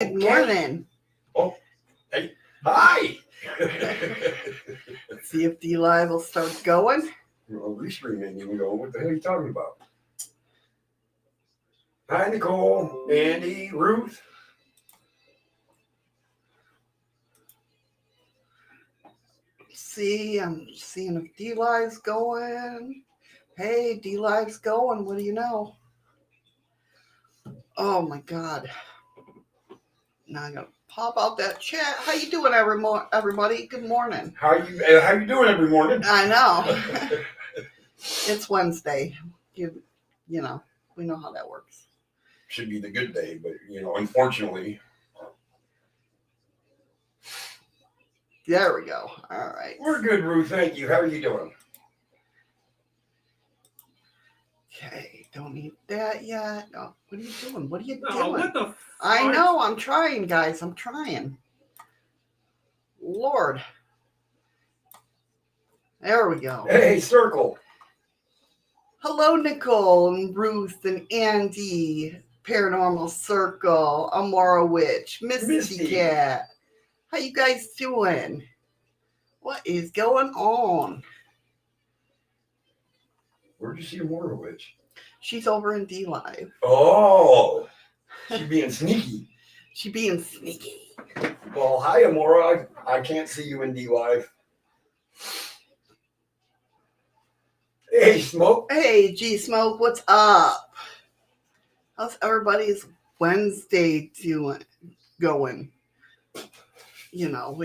Good morning. Oh, hey, hi. See if dlive will start going. Well, restreaming, you go. What the hell are you talking about? Hi, Nicole, Andy, Ruth. See, I'm seeing if dlive's going. Hey, dlive's going. What do you know? Oh my God. Now I'm gonna pop out that chat. How you doing, everybody? Good morning. How you doing every morning? I know. It's Wednesday. You know, we know how that works. Should be the good day, but unfortunately. There we go. All right. We're good, Ruth. Thank you. How are you doing? Okay, don't eat that yet. Oh, what are you doing? What are you doing? What the I know, I'm trying, guys. I'm trying. Lord. There we go. Hey, Circle. Hello, Nicole and Ruth and Andy. Paranormal Circle. Amora Witch. Misty Cat. How you guys doing? What is going on? Where'd you see Amora Witch? She's over in dlive. Oh, she being sneaky. She being sneaky. Well, hi, Amora. I can't see you in dlive. Hey, Smoke. Hey, G Smoke, what's up? How's everybody's Wednesday going? You know,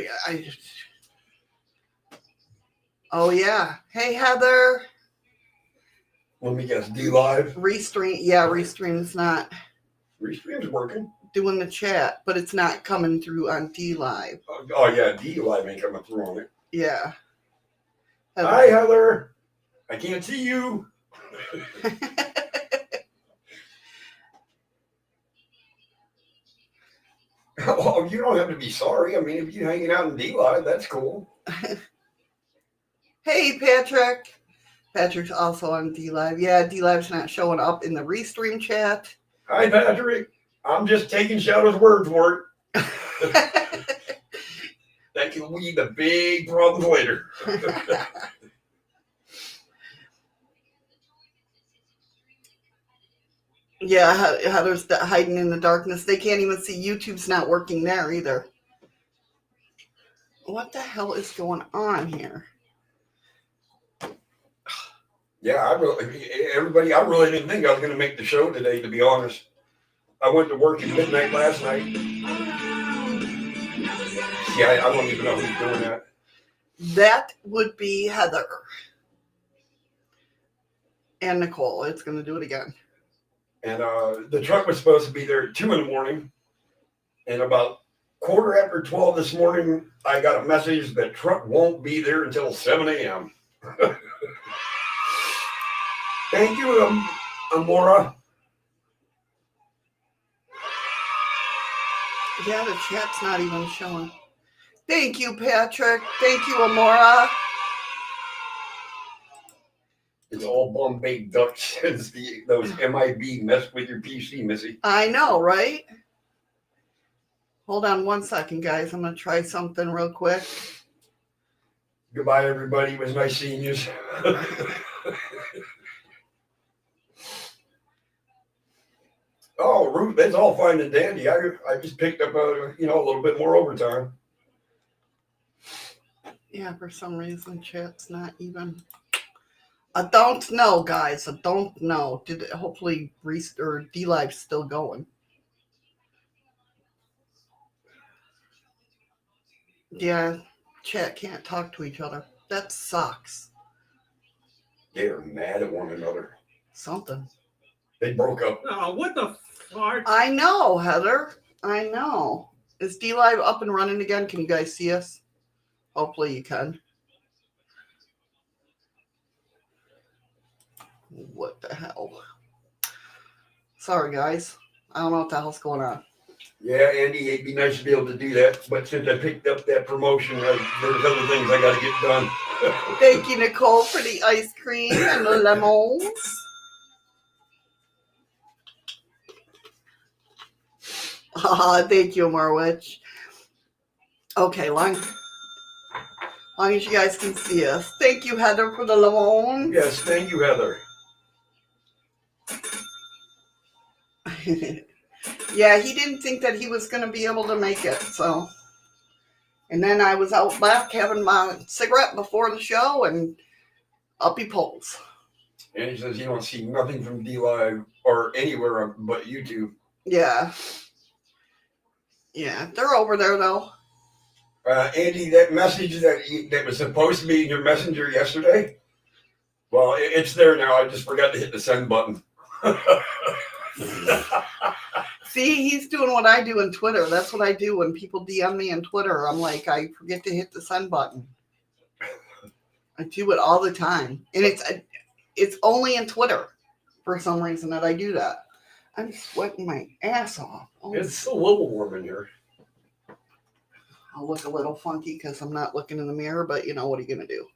oh yeah. Hey, Heather. Let me guess, dlive. Restream, yeah, Restream's not Restream's working. doing the chat, but it's not coming through on dlive. Oh yeah, dlive ain't coming through on it. Yeah. Heather. Hi, Heather. I can't see you. Oh, you don't have to be sorry. I mean, if you're hanging out in dlive, that's cool. Hey, Patrick. Patrick's also on dlive. Yeah, dlive's not showing up in the Restream chat. Hi, Patrick. I'm just taking Shadow's word for it. That can lead to big problems later. Yeah, Heather's hiding in the darkness. They can't even see. YouTube's not working there either. What the hell is going on here? Yeah, I really didn't think I was going to make the show today, to be honest. I went to work at midnight last night. Yeah, I don't even know who's doing that. That would be Heather. And Nicole. It's going to do it again. And the truck was supposed to be there at 2 a.m. And about 12:15 this morning, I got a message that truck won't be there until 7 a.m. Thank you, Amora. Yeah, the chat's not even showing. Thank you, Patrick. Thank you, Amora. It's all Bombay ducks. Those MIB mess with your PC, Missy. I know, right? Hold on one second, guys. I'm going to try something real quick. Goodbye, everybody. It was nice seeing you. Oh, Ruth, that's all fine and dandy. I just picked up a little bit more overtime. Yeah, for some reason, chat's not even. I don't know, guys. I don't know. Hopefully dlive's still going. Yeah, chat can't talk to each other. That sucks. They're mad at one another. Something. They broke up. Oh, what the fuck? I know, Heather. I know. Is dlive up and running again? Can you guys see us? Hopefully you can. What the hell? Sorry, guys. I don't know what the hell's going on. Yeah, Andy, it'd be nice to be able to do that. But since I picked up that promotion, there's other things I got to get done. Thank you, Nicole, for the ice cream and the lemons. Thank you, Marwich. Okay, long as you guys can see us. Thank you, Heather, for the loan. Yes, thank you, Heather. Yeah, he didn't think that he was going to be able to make it, so. And then I was out back having my cigarette before the show, and up he pulls. And he says he don't see nothing from dlive or anywhere but YouTube. Yeah. Yeah, they're over there, though. Andy, that message that was supposed to be in your messenger yesterday, well, it's there now. I just forgot to hit the send button. See, he's doing what I do in Twitter. That's what I do when people DM me on Twitter. I'm like, I forget to hit the send button. I do it all the time. And it's only in Twitter for some reason that I do that. I'm sweating my ass off. Oh, It's a little warm in here. I'll look a little funky because I'm not looking in the mirror, but you know, what are you going to do?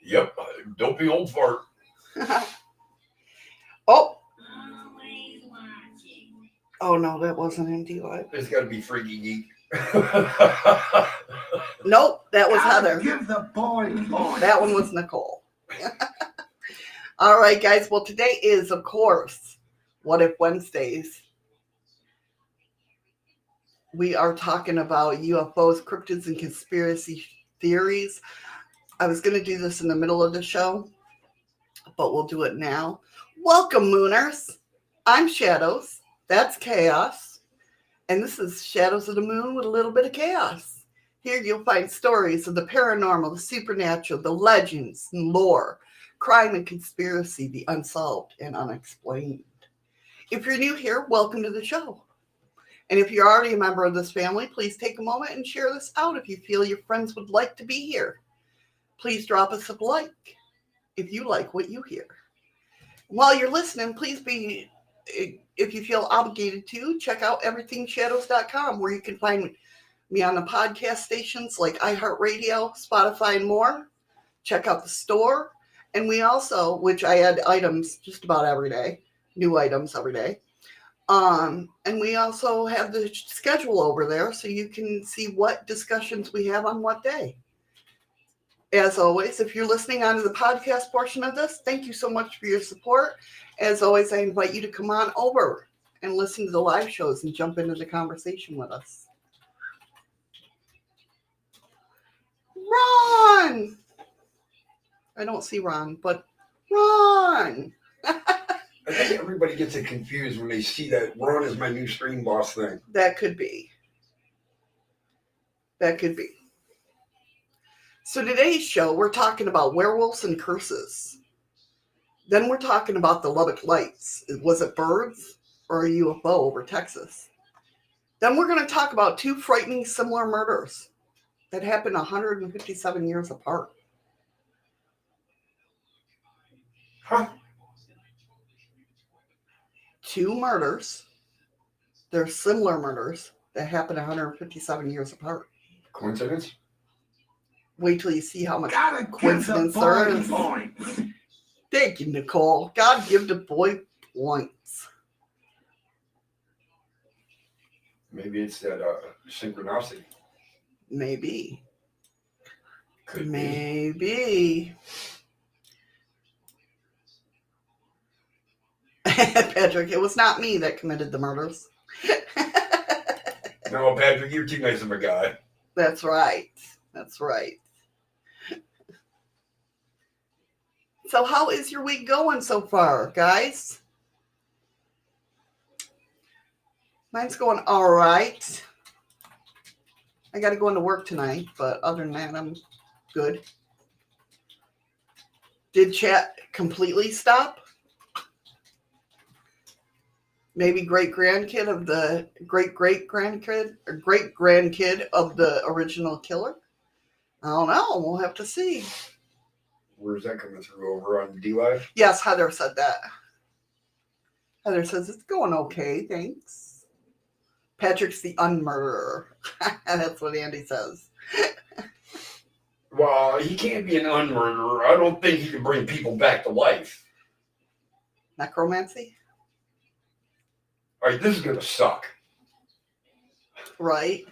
Yep, don't be old fart. Oh. Oh, no, that wasn't in dlive. It's got to be Freaky Geek. Nope, that was Heather. Give the boy voice. That one was Nicole. All right, guys. Well, today is, of course, What If Wednesdays. We are talking about UFOs, cryptids, and conspiracy theories. I was going to do this in the middle of the show, but we'll do it now. Welcome, Mooners. I'm Shadows. That's Chaos. And this is Shadows of the Moon with a little bit of chaos. Here you'll find stories of the paranormal, the supernatural, the legends and lore, crime and conspiracy, the unsolved and unexplained. If you're new here, welcome to the show. And if you're already a member of this family, please take a moment and share this out if you feel your friends would like to be here. Please drop us a like if you like what you hear. While you're listening, please be, if you feel obligated to, check out everythingshadows.com, where you can find me on the podcast stations like iHeartRadio, Spotify, and more. Check out the store. And we also, which I add items just about every day, new items every day. And we also have the schedule over there so you can see what discussions we have on what day. As always, if you're listening onto the podcast portion of this, thank you so much for your support. As always, I invite you to come on over and listen to the live shows and jump into the conversation with us. Ron! I don't see Ron, but Ron! I think everybody gets it confused when they see that Ron is my new stream boss thing. That could be. That could be. So today's show, we're talking about werewolves and curses. Then we're talking about the Lubbock Lights. Was it birds or a UFO over Texas? Then we're going to talk about two frightening similar murders that happened 157 years apart. Huh? Two murders. They're similar murders that happened 157 years apart. Coincidence? Wait till you see how much Gotta give the coincidence there boy is. voice. Thank you, Nicole. God give the boy points. Maybe it's that synchronicity. Maybe. Could be. Maybe. Patrick, it was not me that committed the murders. No, Patrick, you're too nice of a guy. That's right. That's right. So how is your week going so far, guys? Mine's going all right. I got to go into work tonight, but other than that, I'm good. Did chat completely stop? Maybe great-grandkid of the great-great-grandkid or great-grandkid of the original killer? I don't know. We'll have to see. Where's that coming through? Over on dlive? Yes, Heather said that. Heather says it's going okay, thanks. Patrick's the unmurderer. That's what Andy says. Well, he can't be an unmurderer. I don't think he can bring people back to life. Necromancy? All right, this is going to suck. Right?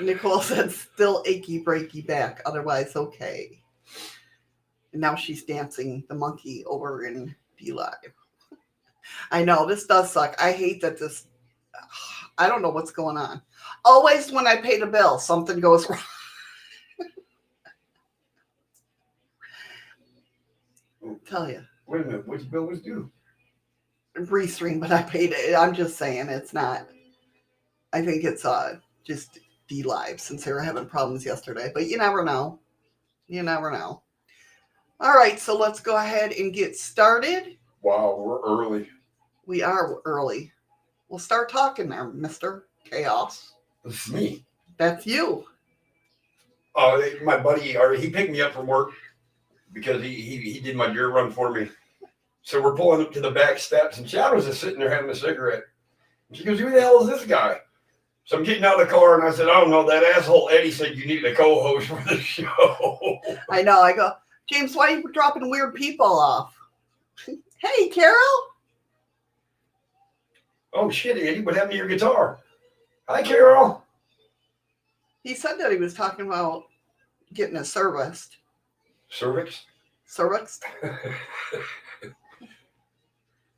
Nicole said, still achy breaky back, otherwise okay. And now she's dancing the monkey over in dlive. I know, this does suck. I hate that this, I don't know what's going on. Always when I pay the bill, something goes wrong. Tell you. Wait a minute, which bill was due? Restream, but I paid it. I'm just saying it's not. I think it's just dlive since they were having problems yesterday. But you never know. You never know. All right, so let's go ahead and get started. Wow, we're early. We are early. We'll start talking there, Mr. Chaos. This is me. That's you. My buddy, he picked me up from work because he did my deer run for me. So we're pulling up to the back steps, and Shadow's just sitting there having a cigarette. And she goes, who the hell is this guy? So I'm getting out of the car, and I said, oh, no, that asshole Eddie said you needed a co-host for the show. I know. I go, James, why are you dropping weird people off? Hey, Carol. Oh, shit, Eddie, what happened to your guitar? Hi, Carol. He said that he was talking about getting it serviced. Cervix? Serviced?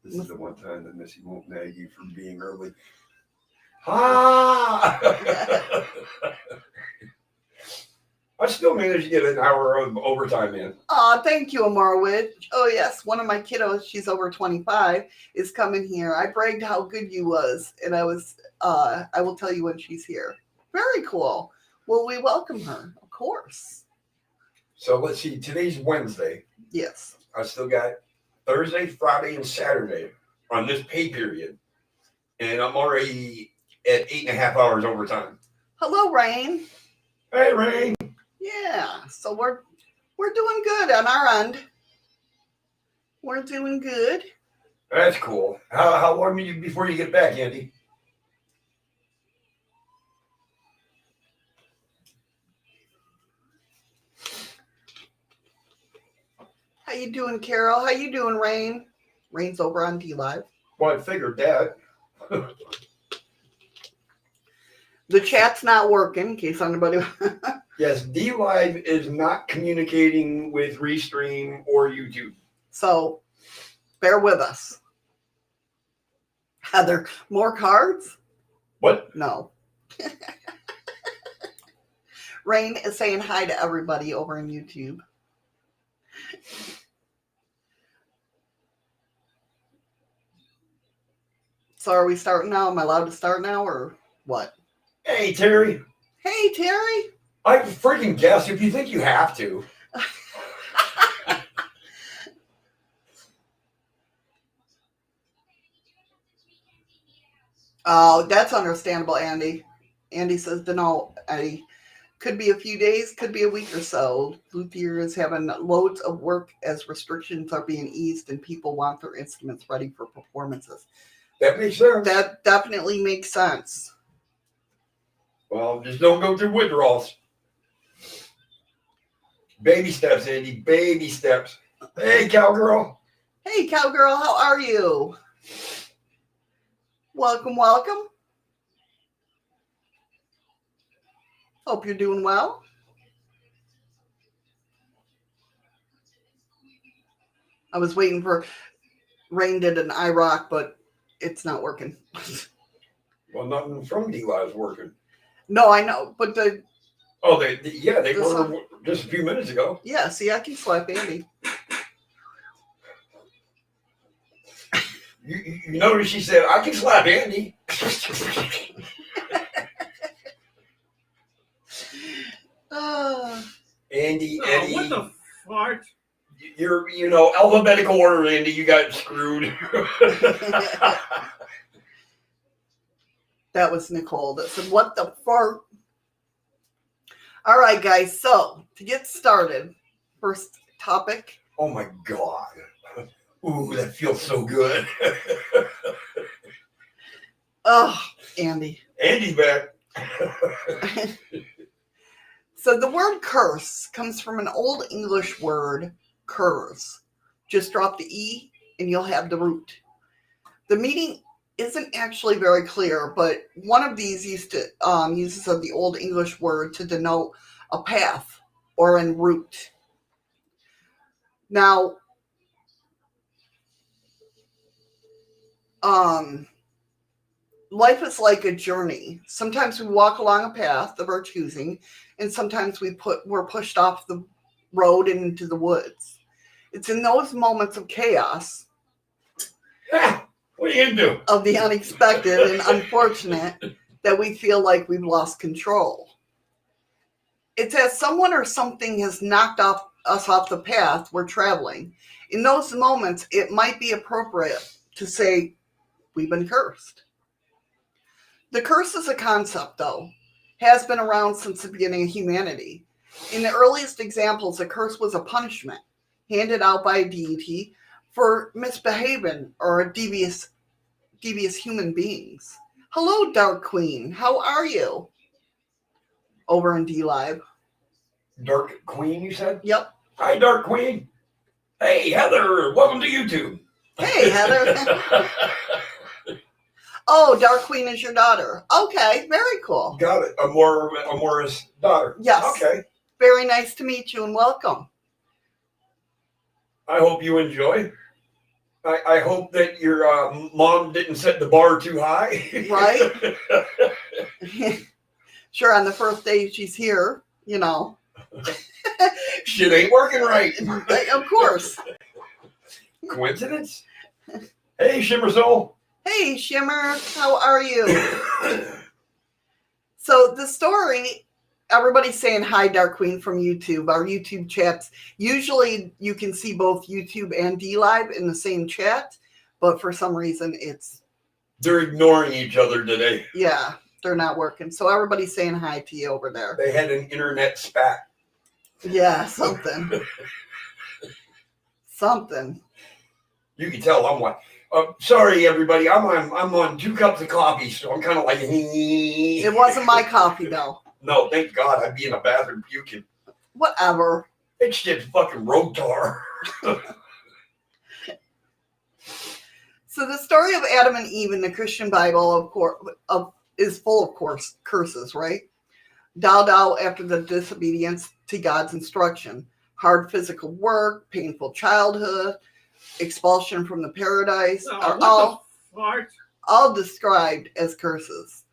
This is the one time that Missy won't nag you for being early. Ah! I still managed to get an hour of overtime in. Oh, thank you, Amarwood. Oh, yes. One of my kiddos, she's over 25, is coming here. I bragged how good you was, and I will tell you when she's here. Very cool. Well, we welcome her, of course. So let's see. Today's Wednesday. Yes. I still got Thursday, Friday, and Saturday on this pay period. And I'm already at 8.5 hours overtime. Hello, Rain. Hey, Rain. Yeah. So we're doing good on our end. We're doing good. That's cool. How long before you get back, Andy? How you doing, Carol? How you doing, Rain? Rain's over on dlive. Well, I figured that. The chat's not working, in case anybody... Yes, dlive is not communicating with Restream or YouTube. So, bear with us. Are there more cards? What? No. Rain is saying hi to everybody over on YouTube. So are we starting now? Am I allowed to start now or what? Hey, Terry. Hey, Terry. I freaking guess if you think you have to. Oh, that's understandable, Andy. Andy says, no, Eddie. Could be a few days, could be a week or so. Luthier is having loads of work as restrictions are being eased and people want their instruments ready for performances. That makes sense. That definitely makes sense. Well, just don't go through withdrawals. Baby steps, Andy. Baby steps. Hey, cowgirl. Hey, cowgirl, how are you? Welcome, welcome. Hope you're doing well. I was waiting for Rain did an iRock, but it's not working. Well, nothing from dlive is working. No, I know, but they were just a few minutes ago. Yeah, see, I can slap Andy. You notice she said, I can slap Andy. Andy, Eddie. What the fart? You're, alphabetical order, Andy. You got screwed. That was Nicole that said, what the fart? All right, guys. So to get started, first topic. Oh, my God. Ooh, that feels so good. Oh, Andy. Andy's back. So the word curse comes from an old English word, curse. Just drop the E and you'll have the root. The meaning isn't actually very clear, but one of these uses of the Old English word to denote a path or en route. Now, life is like a journey. Sometimes we walk along a path of our choosing, and sometimes we're pushed off the road and into the woods. It's in those moments of chaos, what are you gonna do? of the unexpected and unfortunate, that we feel like we've lost control. It's as someone or something has knocked us off the path we're traveling. In those moments, it might be appropriate to say, we've been cursed. The curse is a concept, though, has been around since the beginning of humanity. In the earliest examples, a curse was a punishment handed out by a deity for misbehaving or devious human beings. Hello, Dark Queen. How are you? Over in dlive. Dark Queen, you said? Yep. Hi, Dark Queen. Hey, Heather. Welcome to YouTube. Hey, Heather. Oh, Dark Queen is your daughter. Okay, very cool. Got it. Amora's daughter. Yes. Okay. Very nice to meet you and welcome. I hope you enjoy. I hope that your mom didn't set the bar too high. Right? Sure, on the first day she's here, you know. Shit ain't working right. Of course. Coincidence? Hey, Shimmer Soul. Hey, Shimmer, how are you? So the story, everybody's saying hi, Dark Queen, from YouTube. Our YouTube chats, usually you can see both YouTube and dlive in the same chat, but for some reason They're ignoring each other today. yeah, they're not working. So everybody's saying hi to you over there. They had an internet spat. Yeah, something. Something. You can tell I'm like, sorry everybody, I'm on 2 cups of coffee, so I'm kind of like. It wasn't my coffee though. No, thank God, I'd be in a bathroom puking. Whatever. It's just fucking road tar. So the story of Adam and Eve in the Christian Bible, of course, is full of course curses, right? Dow after the disobedience to God's instruction, hard physical work, painful childhood, expulsion from the paradise are all described as curses.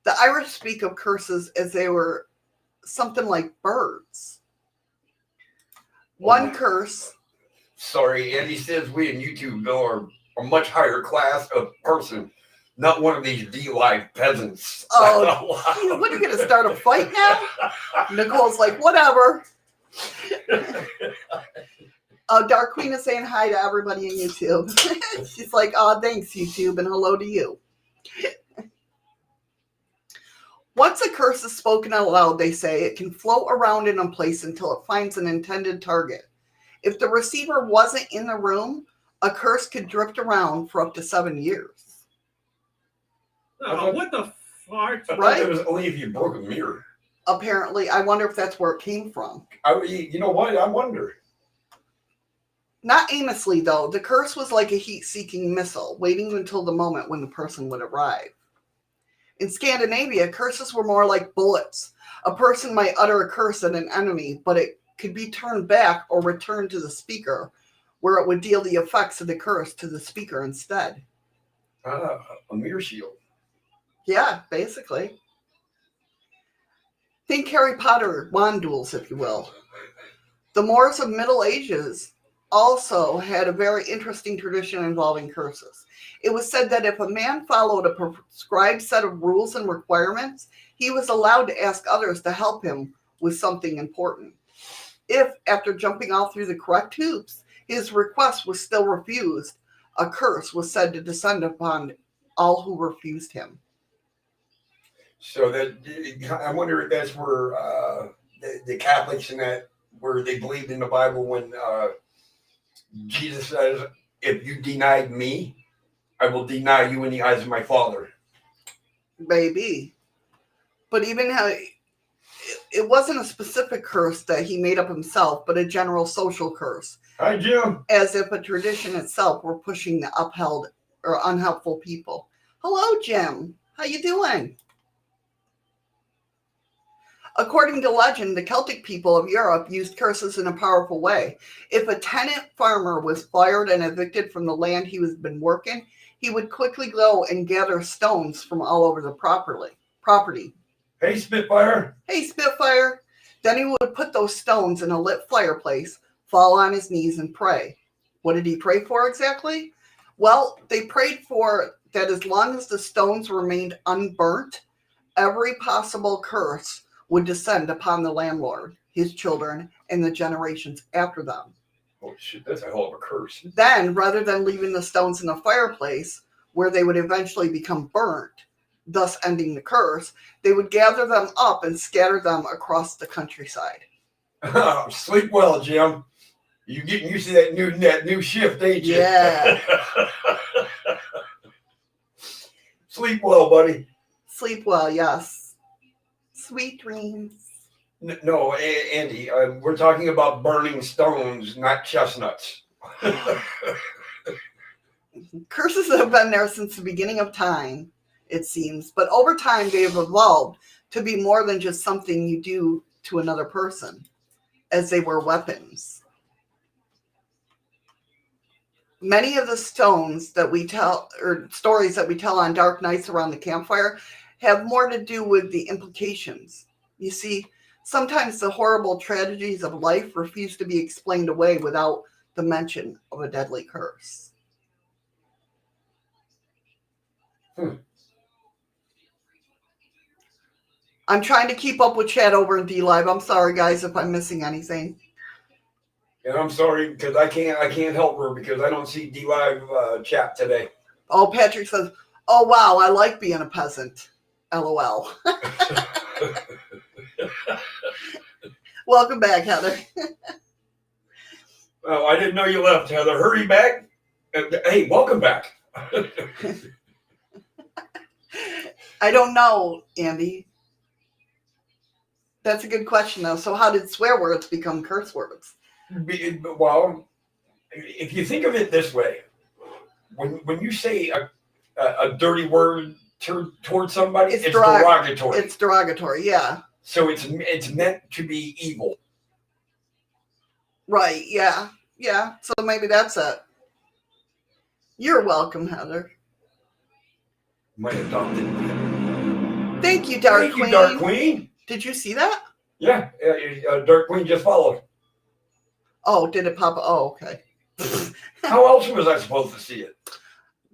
The Irish speak of curses as they were something like birds. One curse. Sorry, Andy says we in YouTube though are a much higher class of person, not one of these dlive peasants. Oh, geez, what are you going to start a fight now? Nicole's like, whatever. Dark Queen is saying hi to everybody on YouTube. She's like, oh, thanks, YouTube, and hello to you. Once a curse is spoken out loud, they say, it can float around in a place until it finds an intended target. If the receiver wasn't in the room, a curse could drift around for up to 7 years. What the fuck? Right? It was only if you broke a mirror. Apparently, I wonder if that's where it came from. You know what? I wonder. Not aimlessly, though. The curse was like a heat-seeking missile, waiting until the moment when the person would arrive. In Scandinavia, curses were more like bullets. A person might utter a curse at an enemy, but it could be turned back or returned to the speaker, where it would deal the effects of the curse to the speaker instead. A mirror shield. Yeah, basically. Think Harry Potter wand duels, if you will. The Moors of Middle Ages also had a very interesting tradition involving curses. It was said that if a man followed a prescribed set of rules and requirements, he was allowed to ask others to help him with something important. If, after jumping all through the correct hoops, his request was still refused, a curse was said to descend upon all who refused him. So that I wonder if that's where the Catholics and that where they believed in the Bible when Jesus says, "If you denied me, I will deny you in the eyes of my Father." Maybe, but even how it wasn't a specific curse that he made up himself, but a general social curse. Hi, Jim. As if a tradition itself were pushing the upheld or unhelpful people. Hello, Jim. How you doing? According to legend, the Celtic people of Europe used curses in a powerful way. If a tenant farmer was fired and evicted from the land he was been working, he would quickly go and gather stones from all over the property. Hey, Spitfire. Hey, Spitfire. Then he would put those stones in a lit fireplace, fall on his knees, and pray. What did he pray for exactly? Well, they prayed for that as long as the stones remained unburnt, every possible curse would descend upon the landlord, his children, and the generations after them. Oh, shit, that's a hell of a curse. Then, rather than leaving the stones in the fireplace, where they would eventually become burnt, thus ending the curse, they would gather them up and scatter them across the countryside. Sleep well, Jim. You getting used to that new shift, ain't you? Yeah. Sleep well, buddy. Sleep well, yes. Sweet dreams. No, Andy, we're talking about burning stones, not chestnuts. Curses have been there since the beginning of time, it seems, but over time they have evolved to be more than just something you do to another person, as they were weapons. Many of the stories that we tell on dark nights around the campfire have more to do with the implications. You see, sometimes the horrible tragedies of life refuse to be explained away without the mention of a deadly curse. I'm trying to keep up with chat over in dlive. I'm sorry, guys, if I'm missing anything. And I'm sorry because I can't help her because I don't see dlive chat today. Oh, Patrick says, "Oh wow, I like being a peasant." LOL. Welcome back, Heather. Oh, I didn't know you left, Heather. Hurry back. Hey, welcome back. I don't know, Andy. That's a good question, though. So how did swear words become curse words? Well, if you think of it this way, when you say a dirty word towards somebody, it's derogatory. It's derogatory, yeah. So it's meant to be evil. Right, yeah. Yeah, so maybe that's it. You're welcome, Heather. My adopted. Thank you, Dark Queen. Thank you, Dark Queen. Did you see that? Yeah, Dark Queen just followed. Oh, did it pop? Oh, okay. How else was I supposed to see it?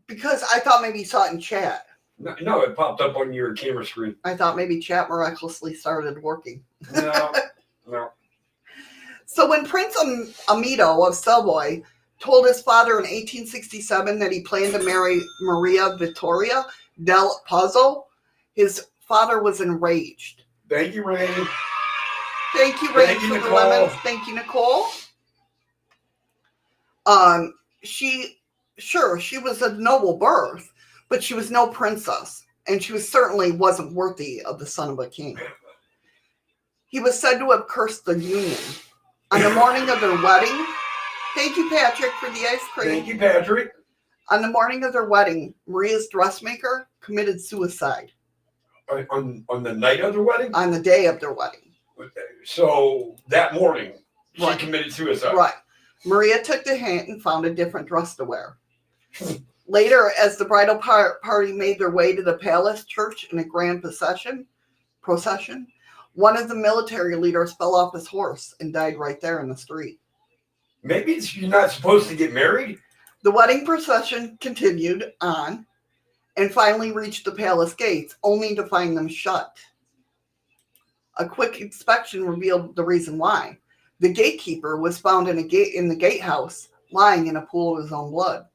Because I thought maybe you saw it in chat. No, it popped up on your camera screen. I thought maybe chat miraculously started working. No. So when Prince Amito of Savoy told his father in 1867 that he planned to marry Maria Vittoria del Pozzo, his father was enraged. Thank you, Ray. Thank you, Ray, for the lemons. Thank you, Nicole. She was of noble birth, but she was no princess, and she certainly wasn't worthy of the son of a king. He was said to have cursed the union. On the morning of their wedding, thank you, Patrick, for the ice cream. Thank you, Patrick. On the morning of their wedding, Maria's dressmaker committed suicide. On the night of their wedding? On the day of their wedding. So that morning, she Right. committed suicide. Right. Maria took the hint and found a different dress to wear. Later, as the bridal party made their way to the palace church in a grand procession, one of the military leaders fell off his horse and died right there in the street. Maybe you're not supposed to get married? The wedding procession continued on and finally reached the palace gates, only to find them shut. A quick inspection revealed the reason why. The gatekeeper was found in the gatehouse, lying in a pool of his own blood.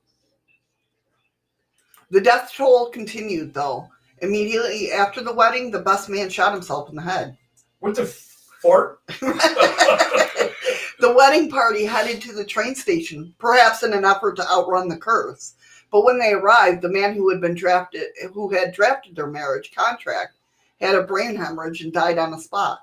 The death toll continued, though. Immediately after the wedding, the best man shot himself in the head. What the fart? The wedding party headed to the train station, perhaps in an effort to outrun the curse. But when they arrived, the man who had drafted their marriage contract had a brain hemorrhage and died on the spot.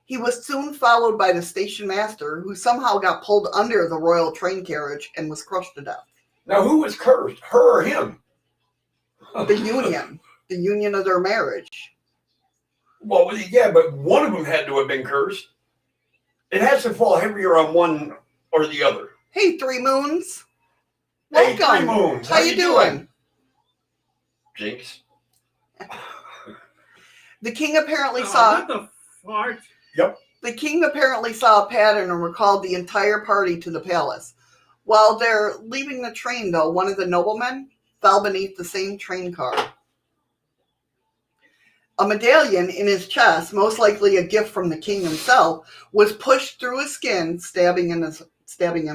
He was soon followed by the station master, who somehow got pulled under the royal train carriage and was crushed to death. Now, who was cursed, her or him? The union of their marriage. Well, yeah, but one of them had to have been cursed. It has to fall heavier on one or the other. Hey, Three Moons. Hey, Welcome. Three Moons. How you doing? Jinx. The king apparently saw. What the fart? Yep. The king apparently saw a pattern and recalled the entire party to the palace. While they're leaving the train, though, one of the noblemen fell beneath the same train car. A medallion in his chest, most likely a gift from the king himself, was pushed through his skin, stabbing him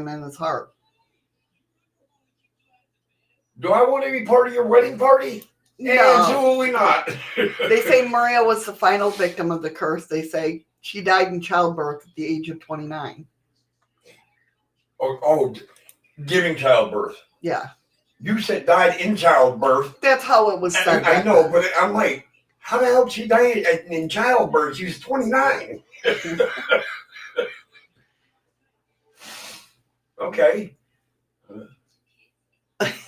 in his heart. Do I want to be part of your wedding party? No. Absolutely not. They say Maria was the final victim of the curse. They say she died in childbirth at the age of 29. Giving childbirth. Yeah. You said died in childbirth. That's how it was said. I know, but I'm like, how the hell did she die in childbirth? She was 29. Okay.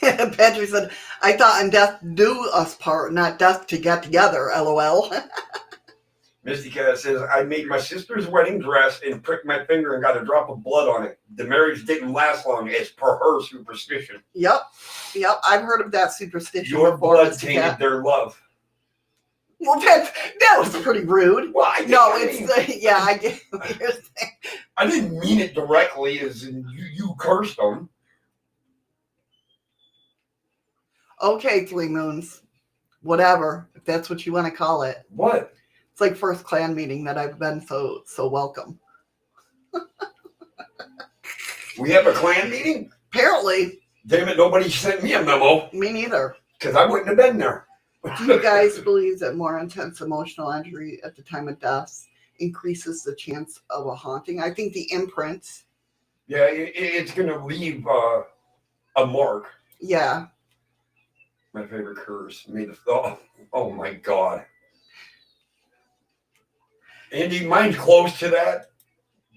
Patrick said, I thought in death do us part, not death to get together, LOL. Misty Cat says, I made my sister's wedding dress and pricked my finger and got a drop of blood on it. The marriage didn't last long as per her superstition. Yep. I've heard of that superstition. Your before, blood Mr. tainted Cat. their love. Well, that was pretty rude. Well, I get what you're saying. I didn't mean it directly as in you cursed them. Okay, Three Moons. Whatever, if that's what you want to call it. What? It's like first clan meeting that I've been so welcome. We have a clan meeting? Apparently. Damn it, nobody sent me a memo. Me neither. Because I wouldn't have been there. Do you guys believe that more intense emotional injury at the time of death increases the chance of a haunting? I think the imprint. Yeah, it's going to leave a mark. Yeah. My favorite curse. Oh my God. Andy, mine's close to that,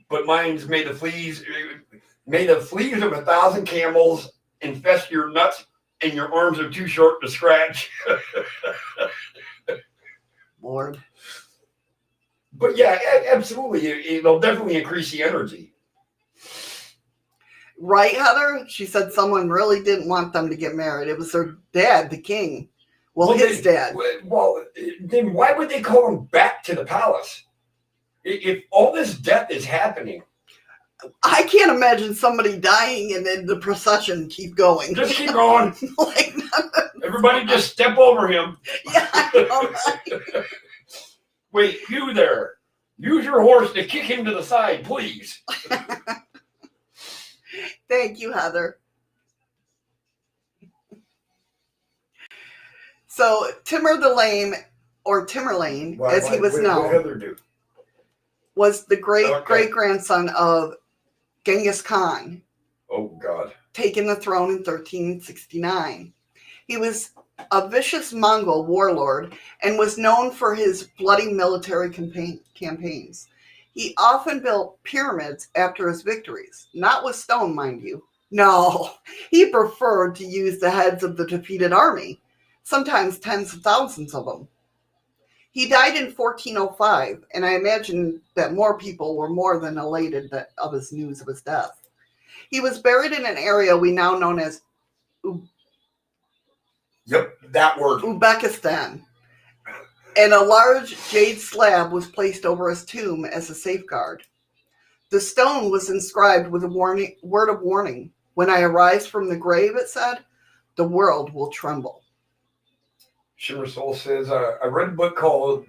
but mine's may the fleas of 1,000 camels infest your nuts and your arms are too short to scratch. Lord. But yeah, absolutely. It'll definitely increase the energy. Right, Heather? She said someone really didn't want them to get married. It was their dad, the king. Well, his dad. Well, then why would they call him back to the palace? If all this death is happening. I can't imagine somebody dying and then the procession keep going. Just keep going. Like, everybody just step over him. Yeah, I know, right? Wait, you there. Use your horse to kick him to the side, please. Thank you, Heather. So, Timur the Lame, or Timurlane, as he was known, what Heather do? was the great-great-grandson of Genghis Khan. Oh, God. Taking the throne in 1369. He was a vicious Mongol warlord and was known for his bloody military campaigns. He often built pyramids after his victories, not with stone, mind you. No, he preferred to use the heads of the defeated army, sometimes tens of thousands of them. He died in 1405, and I imagine that more people were more than elated of his news of his death. He was buried in an area we now know as Yep, that word. Uzbekistan. And a large jade slab was placed over his tomb as a safeguard. The stone was inscribed with a word of warning. When I arise from the grave, it said, the world will tremble. Shimmer Soul says, I read a book called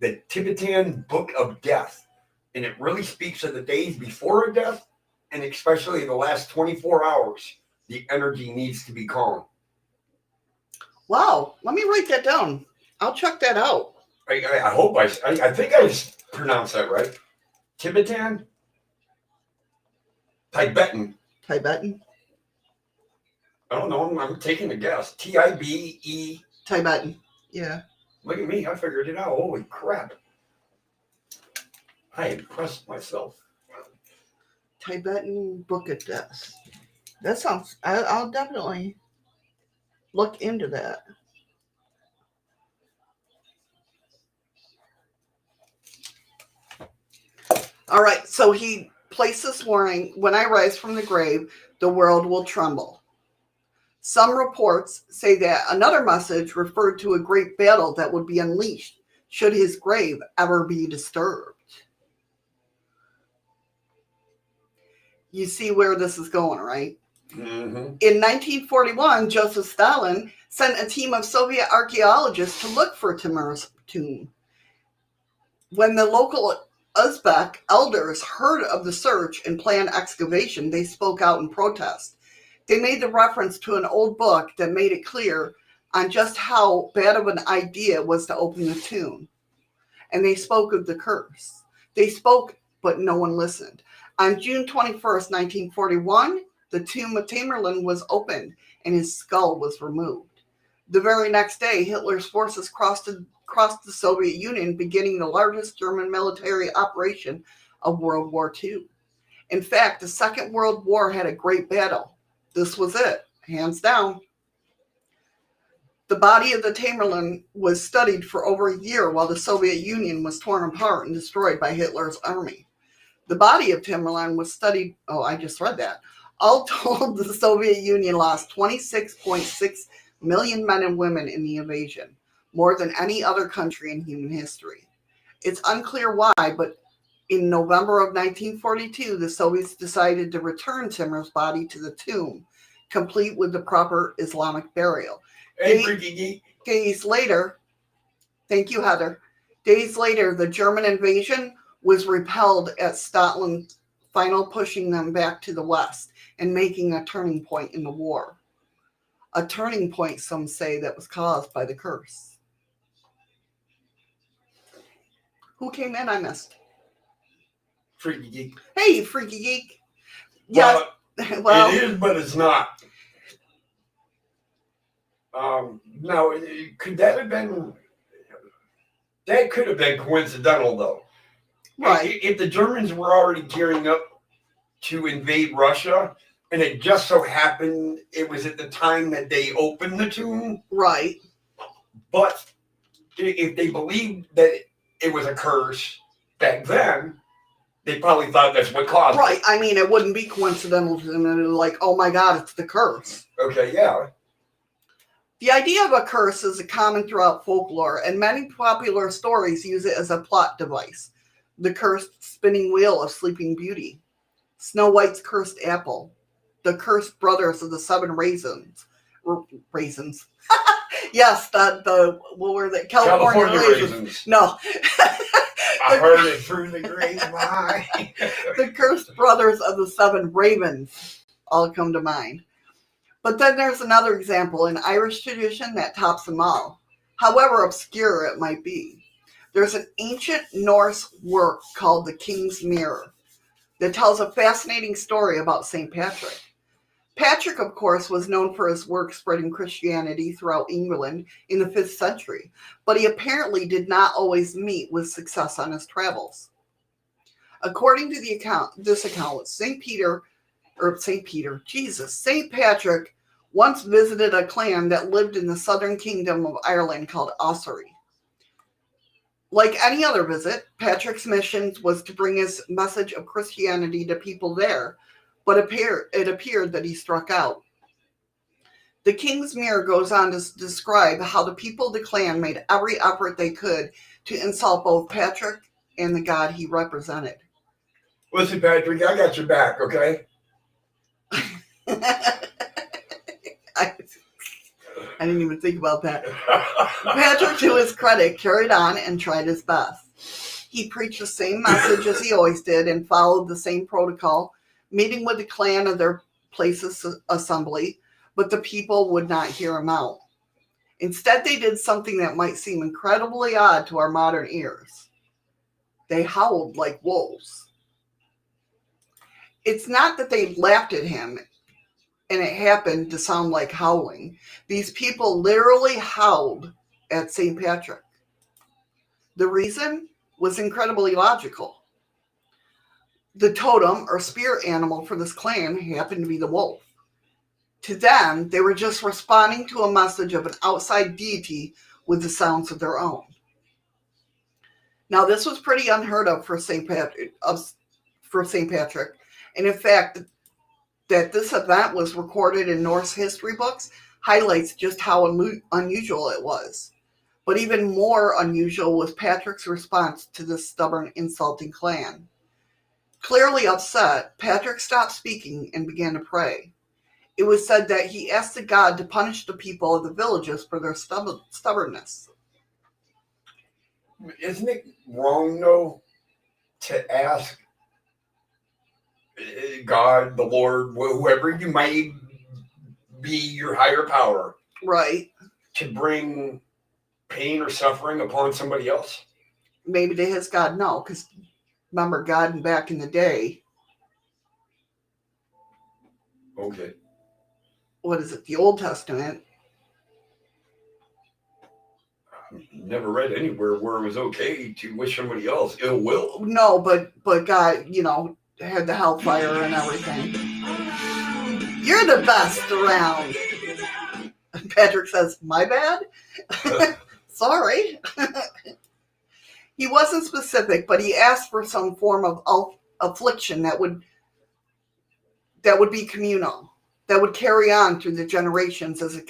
The Tibetan Book of Death, and it really speaks of the days before a death, and especially the last 24 hours. The energy needs to be calm. Wow, let me write that down. I'll check that out. I hope I think I pronounced that right. Tibetan? Tibetan. Tibetan? I don't know. I'm taking a guess. Tibe. Tibetan. Yeah. Look at me. I figured it out. Holy crap. I impressed myself. Tibetan Book of Death. That sounds... I'll definitely look into that. All right, so he placed this warning, when I rise from the grave, the world will tremble. Some reports say that another message referred to a great battle that would be unleashed should his grave ever be disturbed. You see where this is going, right? Mm-hmm. In 1941, Joseph Stalin sent a team of Soviet archaeologists to look for Timur's tomb. When the local Uzbek elders heard of the search and planned excavation, they spoke out in protest. They made the reference to an old book that made it clear on just how bad of an idea it was to open the tomb. And they spoke of the curse. They spoke, but no one listened. On June 21st, 1941, the tomb of Tamerlan was opened and his skull was removed. The very next day, Hitler's forces crossed the Soviet Union, beginning the largest German military operation of World War II. In fact, the Second World War had a great battle. This was it, hands down. The body of the Tamerlan was studied for over a year while the Soviet Union was torn apart and destroyed by Hitler's army. The body of Tamerlan was studied, I just read that. All told, the Soviet Union lost 26.6 million men and women in the invasion, more than any other country in human history. It's unclear why, but in November of 1942, the Soviets decided to return Timur's body to the tomb, complete with the proper Islamic burial. Days later, thank you, Heather. Days later, the German invasion was repelled at Stalin's final, pushing them back to the west and making a turning point in the war. A turning point, some say, that was caused by the curse. Who came in? I missed. Freaky geek. Hey, freaky geek. Yeah. Well, it is, but it's not. Now, could that have been? That could have been coincidental, though. Right. If the Germans were already gearing up to invade Russia, and it just so happened it was at the time that they opened the tomb. Right. But if they believed that it was a curse back then, they probably thought that's what caused it. Right. I mean, it wouldn't be coincidental to them, like, oh my God, it's the curse. Okay, yeah. The idea of a curse is common throughout folklore, and many popular stories use it as a plot device. The cursed spinning wheel of Sleeping Beauty, Snow White's cursed apple, the cursed brothers of the seven raisins. Yes, what were they? California raisins. No. I heard it through the grapevine. The cursed brothers of the seven ravens all come to mind. But then there's another example in Irish tradition that tops them all, however obscure it might be. There's an ancient Norse work called The King's Mirror that tells a fascinating story about St. Patrick. Patrick, of course, was known for his work spreading Christianity throughout England in the 5th century, but he apparently did not always meet with success on his travels. According to St. Patrick once visited a clan that lived in the southern kingdom of Ireland called Ossory. Like any other visit, Patrick's mission was to bring his message of Christianity to people there, but it appeared that he struck out. The King's Mirror goes on to describe how the people of the clan made every effort they could to insult both Patrick and the God he represented. Listen, Patrick, I got your back, okay? I didn't even think about that. Patrick, to his credit, carried on and tried his best. He preached the same message as he always did and followed the same protocol, meeting with the clan of their place of assembly, but the people would not hear him out. Instead, they did something that might seem incredibly odd to our modern ears. They howled like wolves. It's not that they laughed at him and it happened to sound like howling. These people literally howled at St. Patrick. The reason was incredibly logical. The totem or spirit animal for this clan happened to be the wolf. To them, they were just responding to a message of an outside deity with the sounds of their own. Now, this was pretty unheard of for St. Patrick, for St. Patrick. And in fact, that this event was recorded in Norse history books highlights just how unusual it was. But even more unusual was Patrick's response to this stubborn, insulting clan. Clearly upset, Patrick stopped speaking and began to pray. It was said that he asked the god to punish the people of the villages for their stubbornness. Isn't it wrong, though, to ask God, the Lord, whoever you may be, your higher power, Right. to bring pain or suffering upon somebody else? Maybe to his God, no, because remember, God back in the day, Okay. what is it, the Old Testament? Never read anywhere where it was okay to wish somebody else ill will. No, but God, had the hellfire and everything. You're the best around. Patrick says, my bad? Sorry. He wasn't specific, but he asked for some form of affliction that would be communal, that would carry on through the generations as a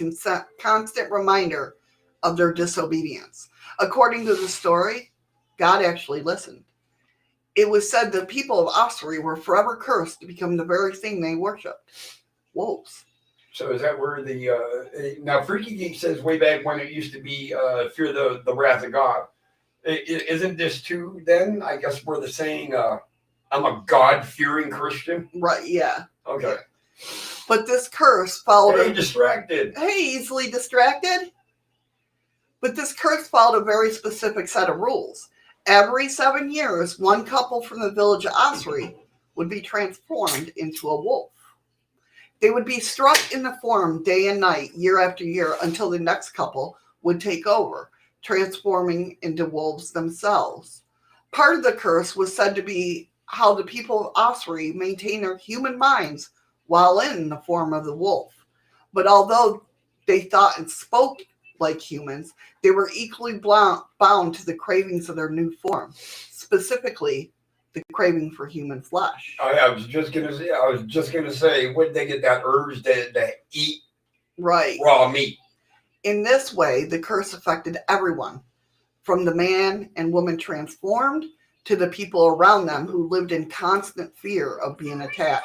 constant reminder of their disobedience. According to the story, God actually listened. It was said the people of Ossory were forever cursed to become the very thing they worshipped, wolves. So is that where now Freaky Geek says way back when it used to be fear the wrath of God. Isn't this too then? I guess we're the saying I'm a God-fearing Christian? Right, yeah. Okay. But this curse followed... Hey, distracted. Hey, easily distracted? But this curse followed a very specific set of rules. Every 7 years, one couple from the village of Ossory would be transformed into a wolf. They would be struck in the form day and night, year after year, until the next couple would take over, transforming into wolves themselves. Part of the curse was said to be how the people of Ossory maintain their human minds while in the form of the wolf. But although they thought and spoke like humans, they were equally bound to the cravings of their new form, specifically the craving for human flesh. I was just gonna say, when did they get that urge to eat raw meat? In this way, the curse affected everyone, from the man and woman transformed to the people around them who lived in constant fear of being attacked.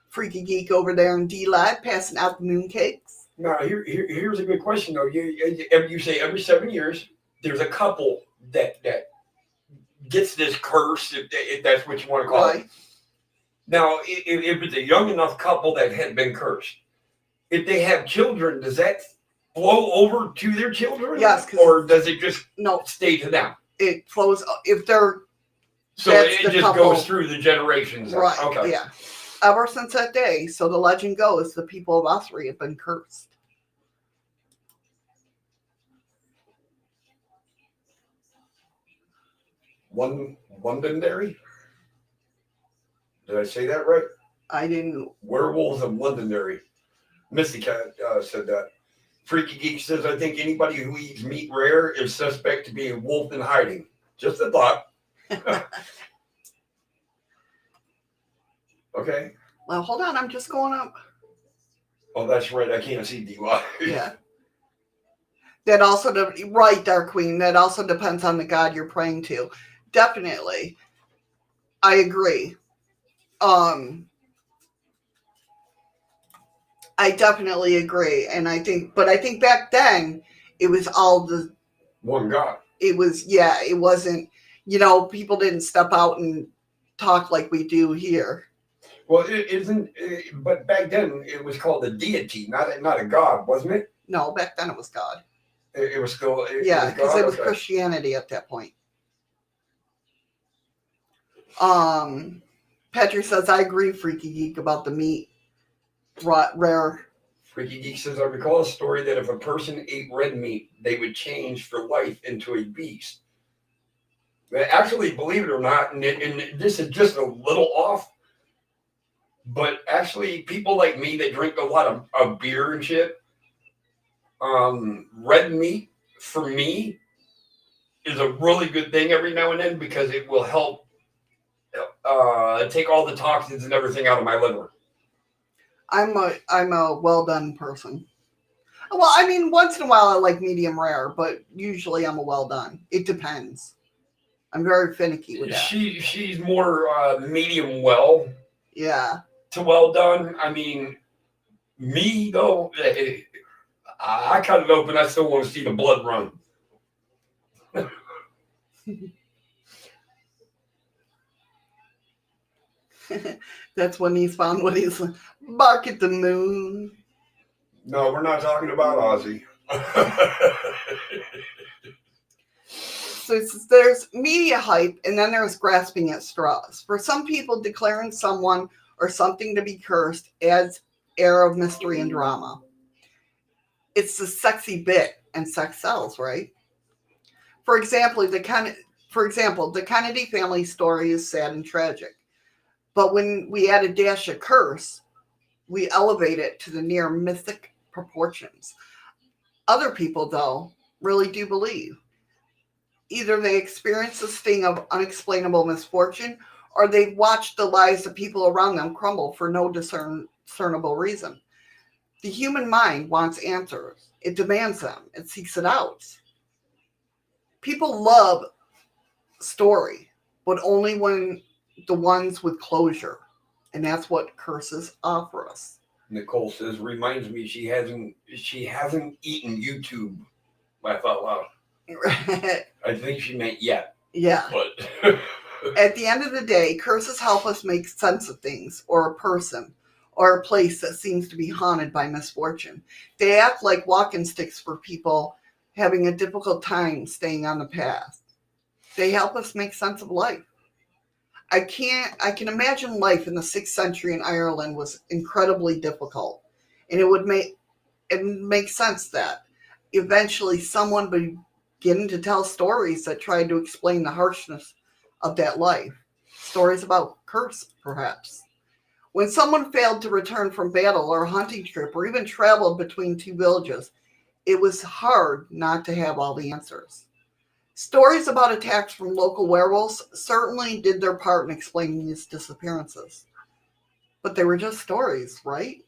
Freaky Geek over there in dlive passing out the mooncakes. Now, here's a good question, though. You say every 7 years, there's a couple that gets this curse, if that's what you want to call it. Now, if it's a young enough couple that had been cursed, if they have children, does that flow over to their children? Yes. Or does it just stay to them? It flows, if they're... So it just couple, goes through the generations. Right, okay. Yeah. Ever since that day, so the legend goes, the people of Ossory have been cursed. Londonderry? Did I say that right? I didn't. Werewolves of Londonderry. Missy Cat said that. Freaky Geek says, I think anybody who eats meat rare is suspect to be a wolf in hiding. Just a thought. Okay. Well, hold on. I'm just going up. Oh, that's right. I can't see dlive. Yeah. That also, right, Dark Queen. That also depends on the god you're praying to. Definitely. I agree. I definitely agree. And I think back then, it was all the... one god. It was, yeah, it wasn't, people didn't step out and talk like we do here. Well, but back then it was called a deity, not a god, wasn't it? No, back then it was God. It was still... Yeah, because it was Christianity at that point. Patrick says, I agree, Freaky Geek, about the meat. Rare. Freaky Geek says, I recall a story that if a person ate red meat, they would change for life into a beast. Actually, believe it or not, and this is just a little off, but actually people like me that drink a lot of beer and shit, red meat, for me, is a really good thing every now and then because it will help take all the toxins and everything out of my liver. I'm a well done person. Well, I mean, once in a while I like medium rare, but usually I'm a well done. It depends. I'm very finicky with that. She's more medium well. Yeah. To well done. I mean, me though, I cut it open. I still want to see the blood run. That's when he's found what he's bark at the moon. No, we're not talking about Ozzy. So there's media hype, and then there's grasping at straws. For some people, declaring someone or something to be cursed adds air of mystery and drama. It's the sexy bit, and sex sells, right? For example, the Kennedy family story is sad and tragic. But when we add a dash of curse, we elevate it to the near mythic proportions. Other people, though, really do believe. Either they experience the sting of unexplainable misfortune, or they've watched the lives of people around them crumble for no discernible reason. The human mind wants answers. It demands them. It seeks it out. People love story, but only when the ones with closure. And that's what curses offer us. Nicole says, reminds me she hasn't eaten YouTube. I thought loud. I think she meant yet. Yeah. But at the end of the day, curses help us make sense of things, or a person, or a place that seems to be haunted by misfortune. They act like walking sticks for people having a difficult time staying on the path. They help us make sense of life. I can imagine life in the 6th century in Ireland was incredibly difficult. And it would make sense that eventually someone would begin to tell stories that tried to explain the harshness of that life. Stories about curse, perhaps. When someone failed to return from battle or a hunting trip or even traveled between two villages, it was hard not to have all the answers. Stories about attacks from local werewolves certainly did their part in explaining these disappearances. But they were just stories, right?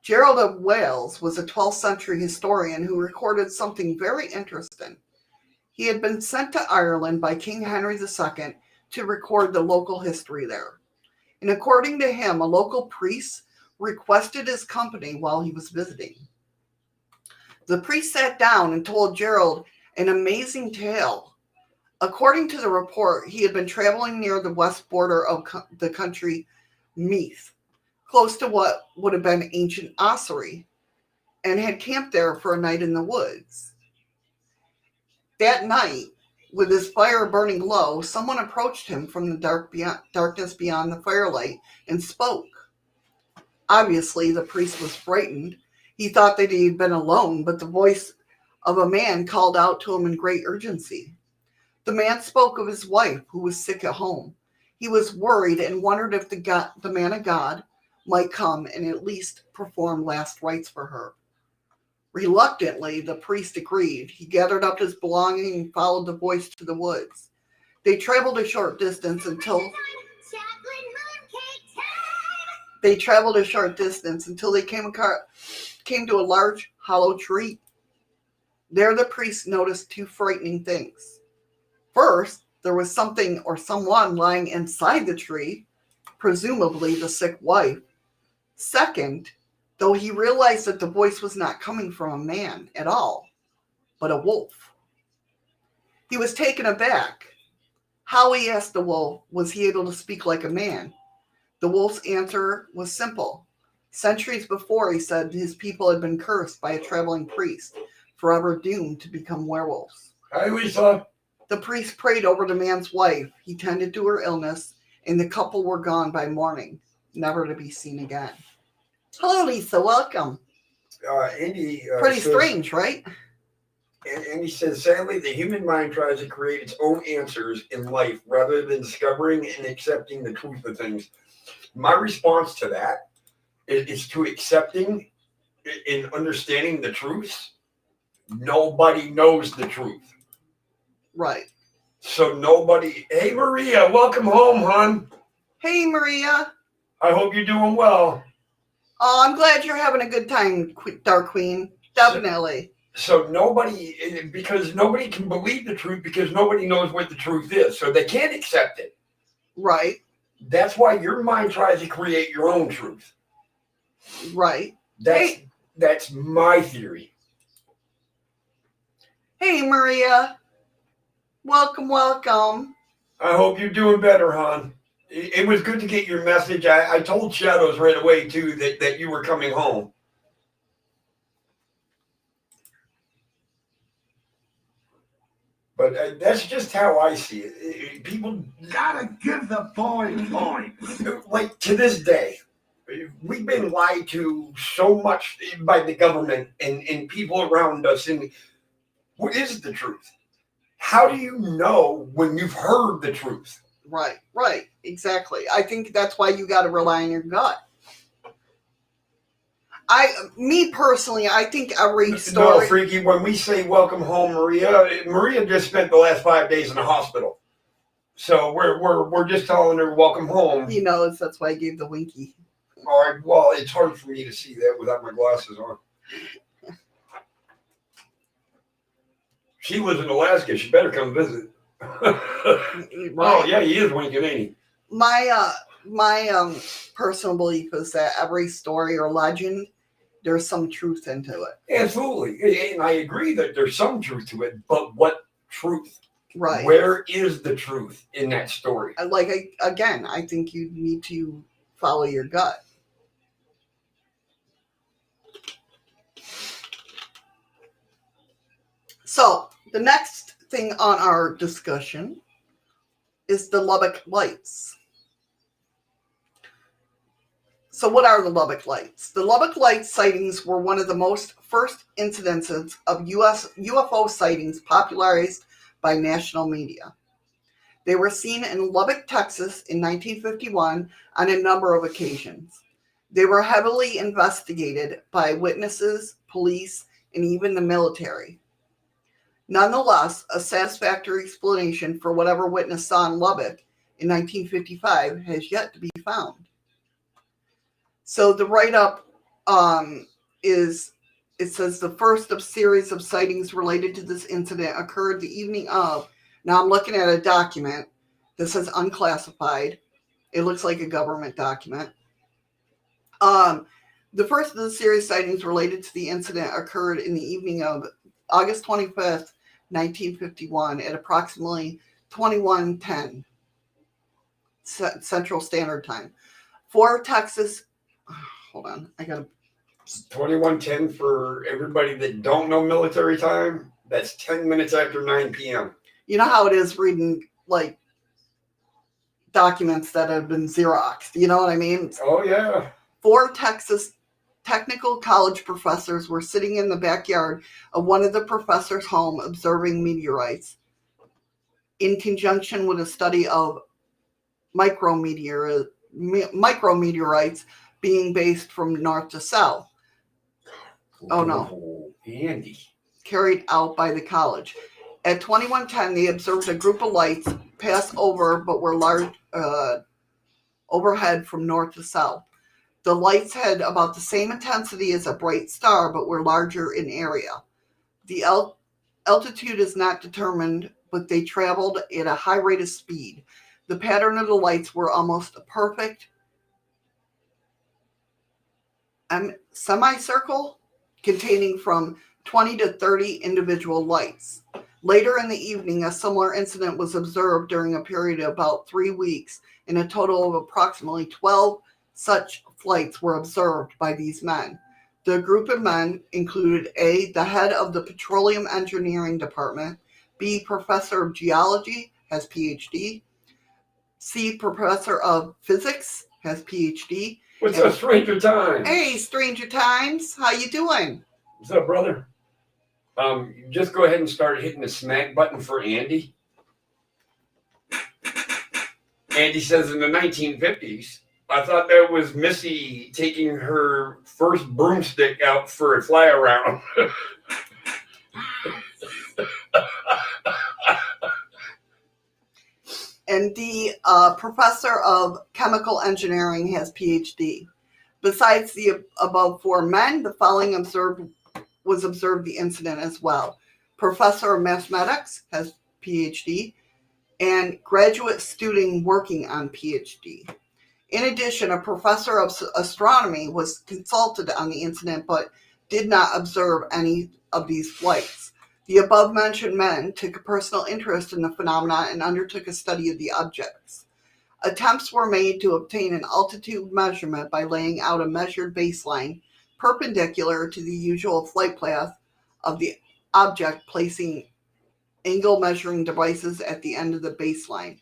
Gerald of Wales was a 12th century historian who recorded something very interesting. He had been sent to Ireland by King Henry II to record the local history there. And according to him, a local priest requested his company while he was visiting. The priest sat down and told Gerald an amazing tale. According to the report, he had been traveling near the west border of the country Meath, close to what would have been ancient Ossory, and had camped there for a night in the woods. That night, with his fire burning low, someone approached him from the darkness beyond the firelight and spoke. Obviously, the priest was frightened. He thought that he had been alone, but the voice of a man called out to him in great urgency. The man spoke of his wife, who was sick at home. He was worried and wondered if the man of God might come and at least perform last rites for her. Reluctantly, the priest agreed. He gathered up his belongings and followed the voice to the woods. They traveled a short distance until they came to a large hollow tree. There the priest noticed two frightening things. First, there was something or someone lying inside the tree, presumably the sick wife. Second, though he realized that the voice was not coming from a man at all, but a wolf. He was taken aback. How, he asked the wolf, was he able to speak like a man? The wolf's answer was simple. Centuries before, he said, his people had been cursed by a traveling priest, forever doomed to become werewolves. Hi, Lisa. The priest prayed over the man's wife. He tended to her illness, and the couple were gone by morning, never to be seen again. Hello, Lisa. Welcome. Andy. Pretty strange, right? Andy says, sadly, the human mind tries to create its own answers in life rather than discovering and accepting the truth of things. My response to that is to accepting and understanding the truth. Nobody knows the truth. Right. So nobody, hey Maria, welcome home, hon. Hey, Maria. I hope you're doing well. Oh, I'm glad you're having a good time, Dark Queen. Definitely. So nobody, because nobody can believe the truth because nobody knows what the truth is. So they can't accept it. Right. That's why your mind tries to create your own truth. Right. That's my theory. Hey, Maria. Welcome, welcome. I hope you're doing better, hon. It was good to get your message. I told Shadows right away, too, that you were coming home. But that's just how I see it. People gotta give the boy points. Like, to this day, we've been lied to so much by the government and people around us. And what is the truth? How do you know when you've heard the truth? Right. Exactly. I think that's why you got to rely on your gut. Me personally, I think every story. No, Freaky, when we say welcome home, Maria just spent the last 5 days in the hospital. So we're just telling her welcome home. He knows, that's why I gave the winky. All right, well, it's hard for me to see that without my glasses on. She lives in Alaska. She better come visit. Right. Oh, yeah, he is winking, ain't he? My personal belief is that every story or legend, there's some truth into it. Absolutely. And I agree that there's some truth to it, but what truth? Right. Where is the truth in that story? I think you need to follow your gut. So, the next thing on our discussion is the Lubbock Lights. So what are the Lubbock Lights? The Lubbock Lights sightings were one of the first incidences of U.S. UFO sightings popularized by national media. They were seen in Lubbock, Texas in 1951 on a number of occasions. They were heavily investigated by witnesses, police, and even the military. Nonetheless, a satisfactory explanation for whatever witness saw in Lubbock in 1955 has yet to be found. So the write-up it says the first of series of sightings related to this incident occurred the evening of. Now I'm looking at a document that says unclassified. It looks like a government document. The first of the series sightings related to the incident occurred in the evening of August 25th, 1951 at approximately 21:10 Central Standard Time. Hold on, I got to 21:10 for everybody that don't know military time. That's 10 minutes after 9 p.m. You know how it is reading like documents that have been Xeroxed. You know what I mean? Oh, yeah. 4 Texas technical college professors were sitting in the backyard of one of the professors' home observing meteorites in conjunction with a study of micrometeorites being based from north to south. Oh, no. Andy. Carried out by the college. At 21:10, they observed a group of lights pass over, but were large overhead from north to south. The lights had about the same intensity as a bright star, but were larger in area. The altitude is not determined, but they traveled at a high rate of speed. The pattern of the lights were almost a perfect semicircle containing from 20 to 30 individual lights. Later in the evening, a similar incident was observed during a period of about 3 weeks, and a total of approximately 12 such flights were observed by these men. The group of men included A, the head of the Petroleum Engineering Department, B, professor of geology, has PhD, C, professor of physics, has PhD. What's up, Stranger Times? Hey, Stranger Times, how you doing? What's up, brother? Just go ahead and start hitting the smack button for Andy. Andy says in the 1950s, I thought that was Missy taking her first broomstick out for a fly around. and the professor of chemical engineering has PhD. Besides the above four men, the following was observed the incident as well. Professor of mathematics has PhD, and graduate student working on PhD. In addition, a professor of astronomy was consulted on the incident but did not observe any of these flights. The above-mentioned men took a personal interest in the phenomena and undertook a study of the objects. Attempts were made to obtain an altitude measurement by laying out a measured baseline perpendicular to the usual flight path of the object, placing angle measuring devices at the end of the baseline.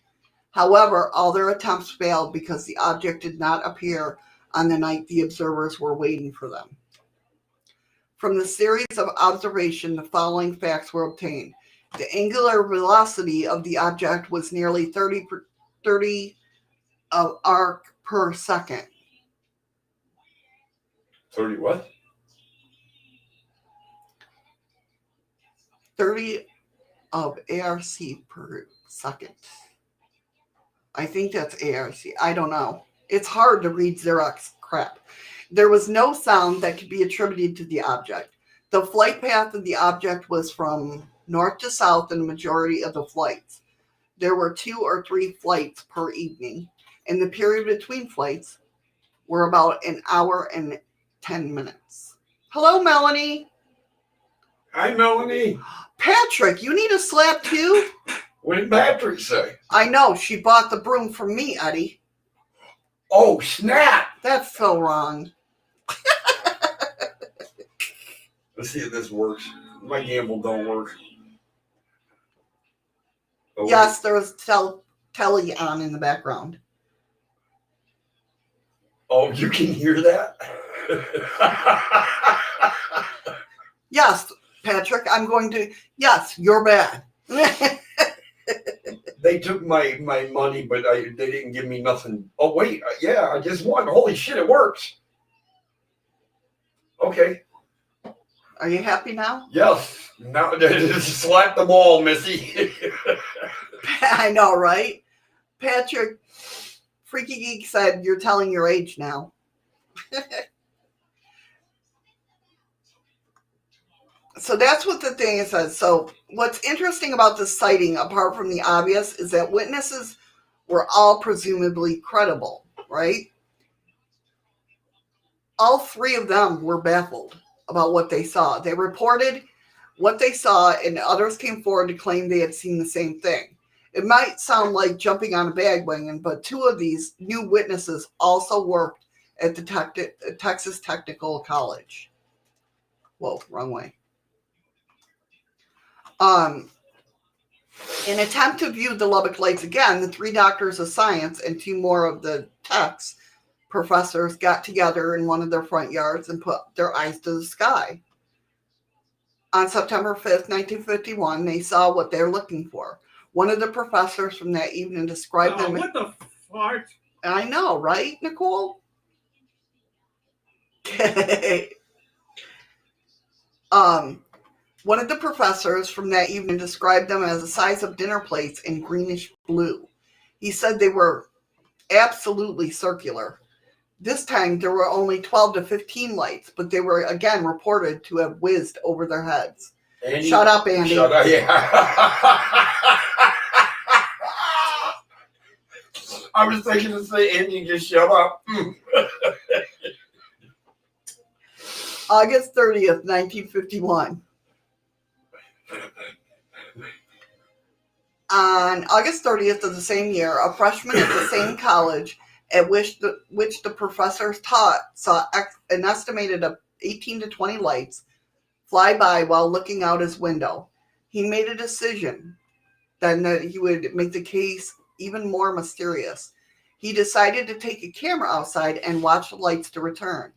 However, all their attempts failed because the object did not appear on the night the observers were waiting for them. From the series of observation, the following facts were obtained. The angular velocity of the object was nearly 30 arc per second. 30 what? 30 of ARC per second. I think that's ARC. I don't know. It's hard to read Xerox crap. There was no sound that could be attributed to the object. The flight path of the object was from north to south in the majority of the flights. There were 2 or 3 flights per evening, and the period between flights were about an hour and 10 minutes. Hello, Melanie. Hi, Melanie. Patrick, you need a slap too? What did Patrick say? I know. She bought the broom from me, Eddie. Oh, snap. That's so wrong. Let's see if this works. My gamble don't work. Oh, Yes, there was telly on in the background. Oh, you can hear that? Yes, Patrick, I'm going to... Yes, you're bad. They took my money, but they didn't give me nothing. Oh, wait. Yeah, I just won. Holy shit, it works. Okay. Are you happy now? Yes. Now, just slap them all, Missy. I know, right? Patrick, Freaky Geek said you're telling your age now. So that's what the thing says. So what's interesting about this sighting, apart from the obvious, is that witnesses were all presumably credible, right? All 3 of them were baffled about what they saw. They reported what they saw, and others came forward to claim they had seen the same thing. It might sound like jumping on a bandwagon, but 2 of these new witnesses also worked at the Texas Technical College. Whoa, wrong way. In attempt to view the Lubbock Lights again, the 3 doctors of science and 2 more of the techs professors got together in one of their front yards and put their eyes to the sky. On September 5th, 1951, they saw what they're looking for. One of the professors from that evening described them... What the fart? I know, right, Nicole? One of the professors from that evening described them as the size of dinner plates in greenish blue. He said they were absolutely circular. This time there were only 12 to 15 lights, but they were again reported to have whizzed over their heads. Andy, shut up, Andy. Shut up, yeah. I was thinking to say, Andy, just shut up. August 30th, 1951. On August 30th of the same year, a freshman at the same college at which the professors taught saw an estimated of 18 to 20 lights fly by while looking out his window. He made a decision then that he would make the case even more mysterious. He decided to take a camera outside and watch the lights to return.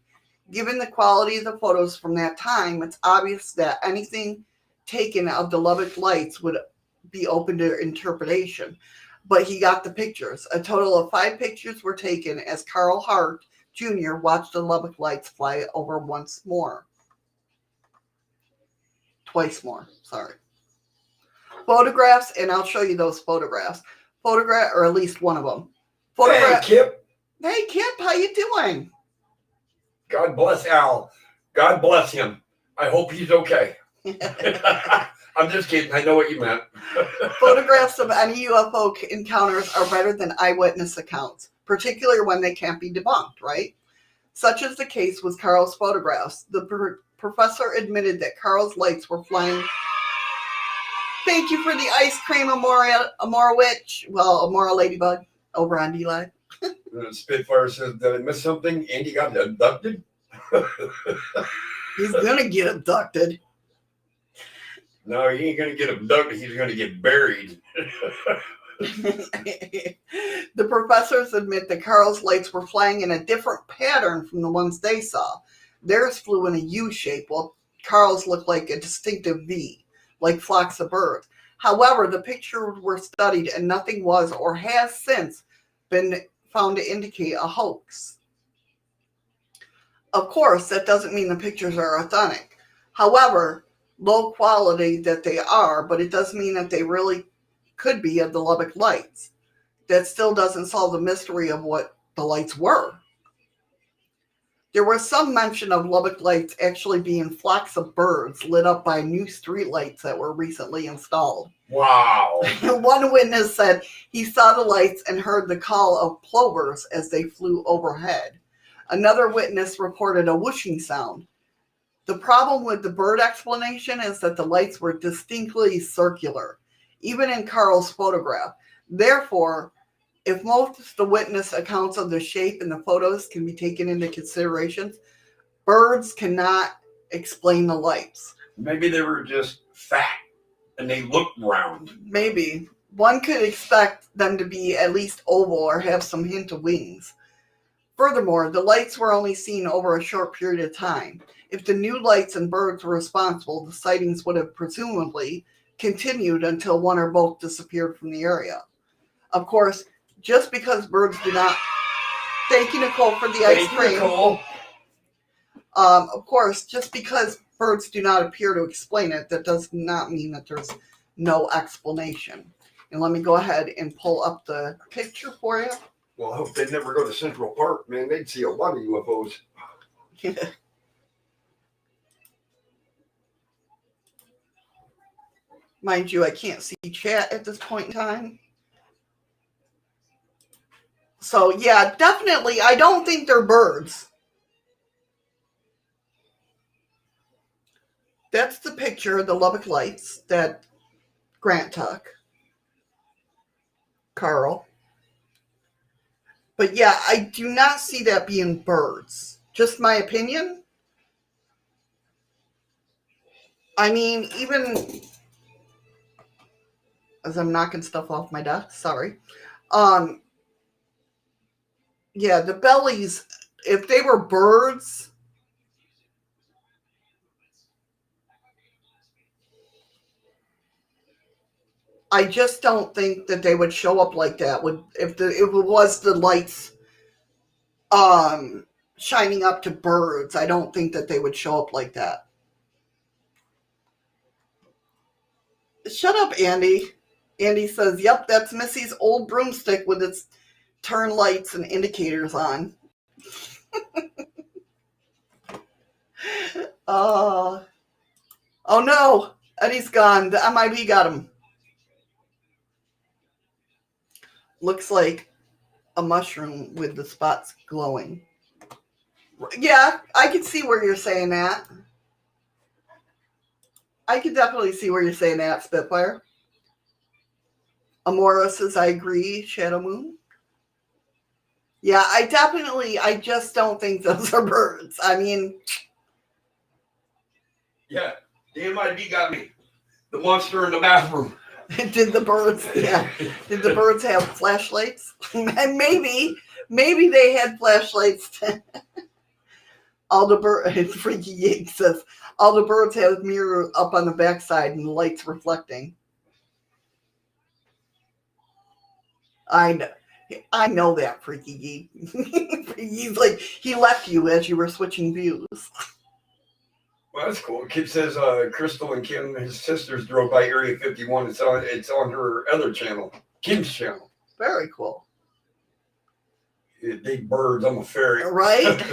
Given the quality of the photos from that time, it's obvious that anything taken of the Lubbock Lights would be open to interpretation. But he got the pictures. A total of 5 pictures were taken as Carl Hart Jr. watched the Lubbock Lights fly over twice more, sorry. Photographs, and I'll show you those photographs. photograph, or at least one of them. Hey, Kip. Hey, Kip, how you doing? God bless Al. God bless him. I hope he's okay. I'm just kidding. I know what you meant. Photographs of any UFO encounters are better than eyewitness accounts, particularly when they can't be debunked, right? Such is the case with Carl's photographs. The professor admitted that Carl's lights were flying. Thank you for the ice cream, Amora Witch. Well, Amora Ladybug over on dlive. Spitfire says, did I miss something? Andy got abducted? He's going to get abducted. No, he ain't going to get abducted. He's going to get buried. The professors admit that Carl's lights were flying in a different pattern from the ones they saw. Theirs flew in a U shape, while Carl's looked like a distinctive V, like flocks of birds. However, the pictures were studied and nothing was or has since been found to indicate a hoax. Of course, that doesn't mean the pictures are authentic. However, low quality that they are, but it does mean that they really could be of the Lubbock Lights. That still doesn't solve the mystery of what the lights were. There was some mention of Lubbock Lights actually being flocks of birds lit up by new street lights that were recently installed. Wow. One witness said he saw the lights and heard the call of plovers as they flew overhead. Another witness reported a whooshing sound. The problem with the bird explanation is that the lights were distinctly circular, even in Carl's photograph. Therefore, if most of the witness accounts of the shape in the photos can be taken into consideration, birds cannot explain the lights. Maybe they were just fat and they looked round. Maybe. One could expect them to be at least oval or have some hint of wings. Furthermore, the lights were only seen over a short period of time. If the new lights and birds were responsible, the sightings would have presumably continued until one or both disappeared from the area. Of course, just because birds do not... Thank you, Nicole, for the ice cream. Nicole. Of course, just because birds do not appear to explain it, that does not mean that there's no explanation. And let me go ahead and pull up the picture for you. Well, I hope they never go to Central Park, man. They'd see a lot of UFOs. Mind you, I can't see chat at this point in time. So, yeah, definitely, I don't think they're birds. That's the picture of the Lubbock Lights that Grant took. Carl. But yeah, I do not see that being birds. Just my opinion. I mean, even as I'm knocking stuff off my desk, sorry. Yeah, the bellies, if they were birds, I just don't think that they would show up like that. If it was the lights shining up to birds, I don't think that they would show up like that. Shut up, Andy. Andy says, yep, that's Missy's old broomstick with its turn lights and indicators on. Oh no, Eddie's gone. The MIB got him. Looks like a mushroom with the spots glowing. Yeah, I can see where you're saying that. I can definitely see where you're saying that, Spitfire. Amora says, I agree, Shadow Moon. Yeah, I just don't think those are birds. I mean... Yeah, the MIB got me. The monster in the bathroom. Did the birds have flashlights? And maybe they had flashlights. All the birds, Freaky Yig says, all the birds have mirror up on the backside and the lights reflecting. I know that, Freaky Yig. He's like, he left you as you were switching views. Well, that's cool. Kip says Crystal and Kim, his sisters, drove by Area 51. It's on her other channel, Kim's channel. Very cool. They birds. I'm a fairy. Right?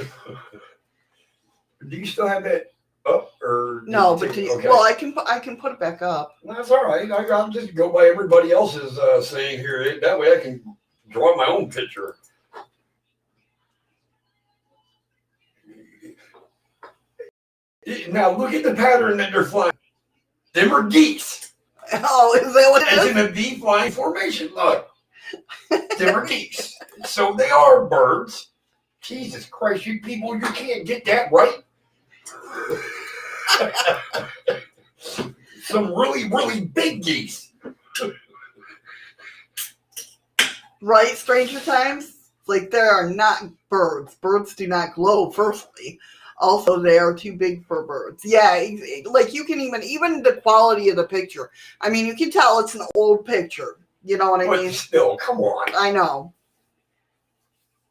Do you still have that up or No, but okay. well, I can put it back up. That's all right. I'll just go by everybody else's saying here. That way I can draw my own picture. Now look at the pattern that they're flying. They were geese. Oh, is that what it As is? in a V flying formation. Look. They were geese. So they are birds. Jesus Christ, you people, you can't get that right. Some really, really big geese. Right, Stranger Times? Like, there are not birds. Birds do not glow, firstly. Also, they are too big for birds. Yeah, like, you can even the quality of the picture. I mean, you can tell it's an old picture. You know what I mean? But still, come on. I know.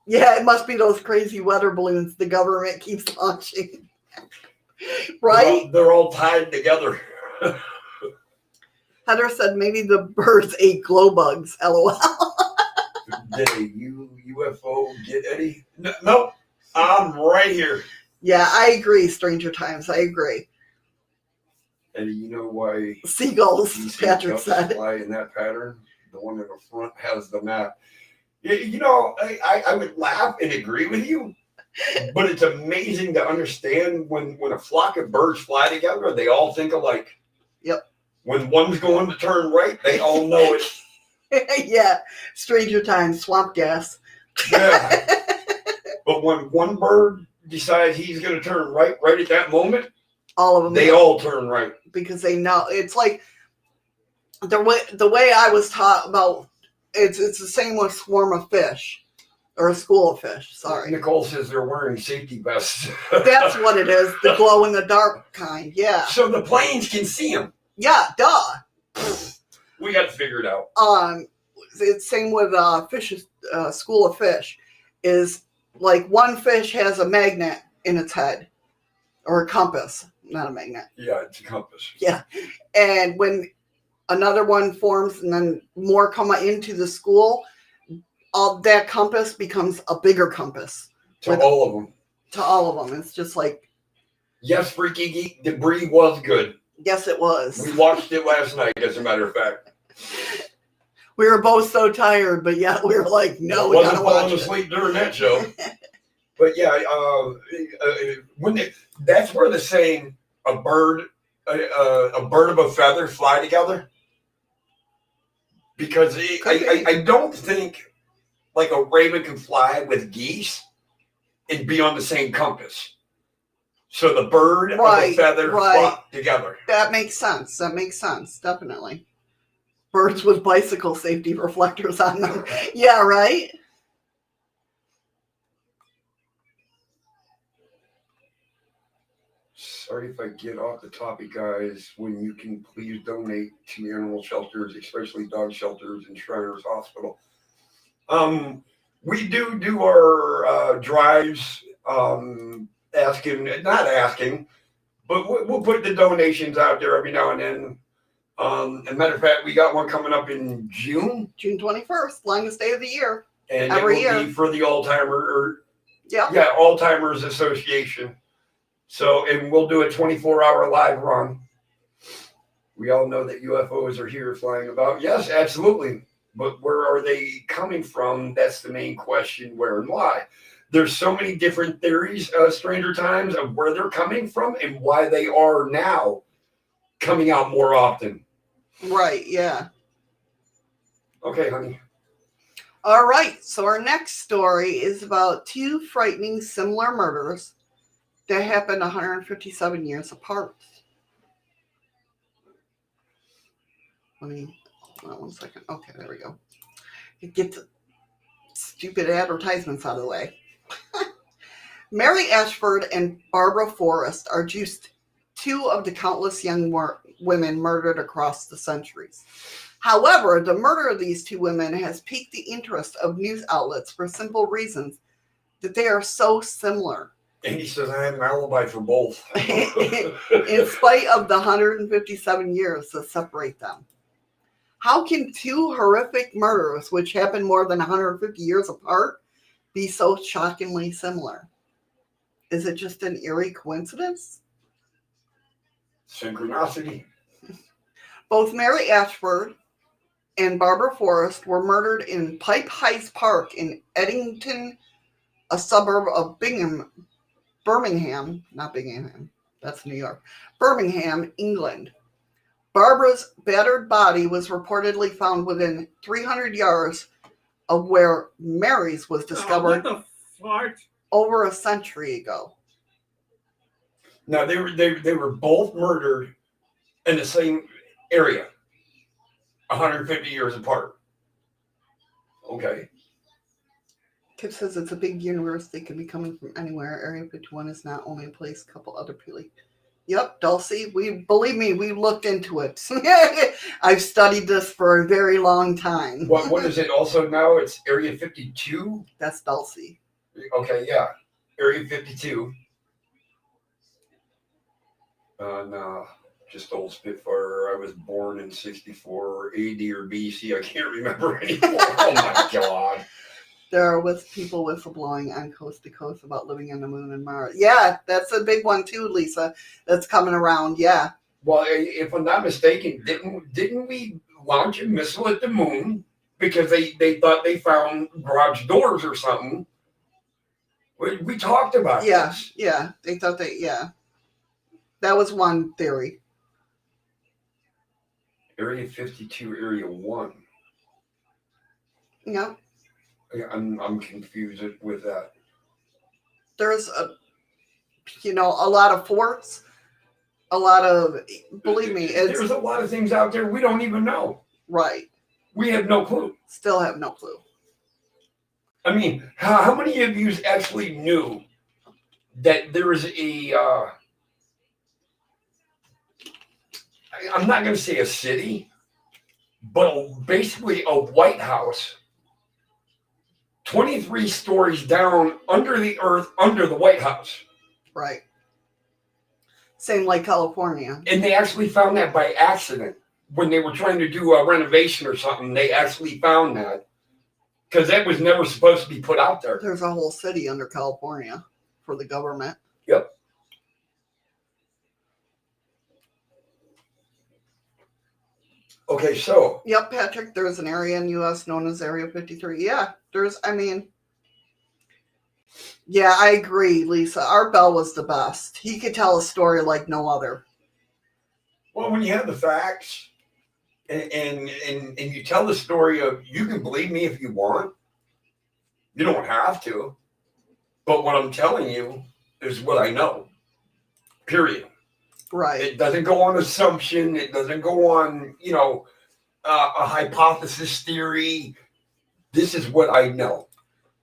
Yeah, it must be those crazy weather balloons the government keeps launching. Right? They're all tied together. Heather said maybe the birds ate glow bugs. LOL. Did a UFO get Eddie? No, I'm right here. Yeah, I agree, Stranger Times. I agree. Eddie, you know why Seagulls, these Patrick ducks said. fly in that pattern? The one in the front has the map. You know, I would laugh and agree with you, but it's amazing to understand when a flock of birds fly together, they all think alike. Yep. When one's going to turn right, they all know it. Yeah, Stranger Times, swamp gas. Yeah. But when one bird decides he's going to turn right at that moment, All of them. they all turn right. Because they know. It's like the way I was taught about, it's the same with swarm of fish. Or a school of fish, sorry. Nicole says they're wearing safety vests. That's what it is, the glow in the dark kind, yeah. So the planes can see them. Yeah, duh. We got to figure it out. It's same with fishes, school of fish, is like one fish has a magnet in its head, or a compass, not a magnet. Yeah, it's a compass. Yeah, and when another one forms and then more come into the school, all that compass becomes a bigger compass. To all of them. To all of them. It's just like... Yes, Freaky Geek, debris was good. Yes, it was. We watched it last night, as a matter of fact. We were both so tired, but yeah, we were like, no, we wasn't gotta watch falling it. asleep during that show. But yeah, that's where the saying a bird of a feather fly together. Because I don't think like a raven can fly with geese and be on the same compass. So the bird and the feather flock together. That makes sense. Definitely. Birds with bicycle safety reflectors on them. Yeah, right? Sorry if I get off the topic, guys. When you can please donate to animal shelters, especially dog shelters and Shriners Hospital. We do our drives, not asking, but we'll put the donations out there every now and then. As a matter of fact, we got one coming up in June. June 21st, longest day of the year. And every it will year. be for the Yeah, Alzheimer's Association. So, and we'll do a 24-hour live run. We all know that UFOs are here flying about. Yes, absolutely. But where are they coming from? That's the main question, where and why. There's so many different theories, Stranger Times, of where they're coming from and why they are now coming out more often. right, yeah. Okay, honey. All right, so our next story is about two frightening similar murders that happened 157 years apart. Let me, hold on 1 second. Okay, there we go. Get the stupid advertisements out of the way. Mary Ashford and Barbara Forrest are just two of the countless young women murdered across the centuries. However, the murder of these two women has piqued the interest of news outlets for simple reasons that they are so similar. And he says, I have an alibi for both. In spite of the 157 years that separate them. How can two horrific murders, which happened more than 150 years apart, be so shockingly similar? Is it just an eerie coincidence? Synchronicity. Both Mary Ashford and Barbara Forrest were murdered in Pipe Heights Park in Eddington, a suburb of Birmingham, not Bingham, that's New York, Birmingham, England. Barbara's battered body was reportedly found within 300 yards of where Mary's was discovered What the fart? over a century ago. Now they were both murdered in the same area, 150 years apart. Okay. Kip says it's a big universe. They could be coming from anywhere. Area 51 is not only a place, a couple other people. Yep, Dulcie, believe me, we looked into it. I've studied this for a very long time. What is it also now? It's Area 52? That's Dulcie. Okay, yeah. Area 52. No, just old Spitfire. I was born in 64 AD or BC. I can't remember anymore. Oh my God. There are people whistleblowing on Coast to Coast about living on the moon and Mars. Yeah, that's a big one too, Lisa. That's coming around. Yeah. Well, if I'm not mistaken, didn't we launch a missile at the moon because they thought they found garage doors or something? We talked about this. Yeah. They thought that was one theory. Area 52, Area 1. Yeah. I'm confused with that. There's a lot of forts, a lot of, believe me, there's a lot of things out there we don't even know. Right. We have no clue. Still have no clue. I mean, how many of you actually knew that there is I'm not going to say a city, but basically a White House 23 stories down under the earth, under the White House. Right. Same like California. And they actually found that by accident. When they were trying to do a renovation or something, they actually found that. Because that was never supposed to be put out there. There's a whole city under California for the government. Yep. Okay, so. Yep, Patrick, there's an area in U.S. known as Area 53. Yeah, yeah, I agree, Lisa. Art Bell was the best. He could tell a story like no other. Well, when you have the facts and you tell the story of, you can believe me if you want. You don't have to. But what I'm telling you is what I know. Period. Right. It doesn't go on assumption. It doesn't go on, a hypothesis theory. This is what I know.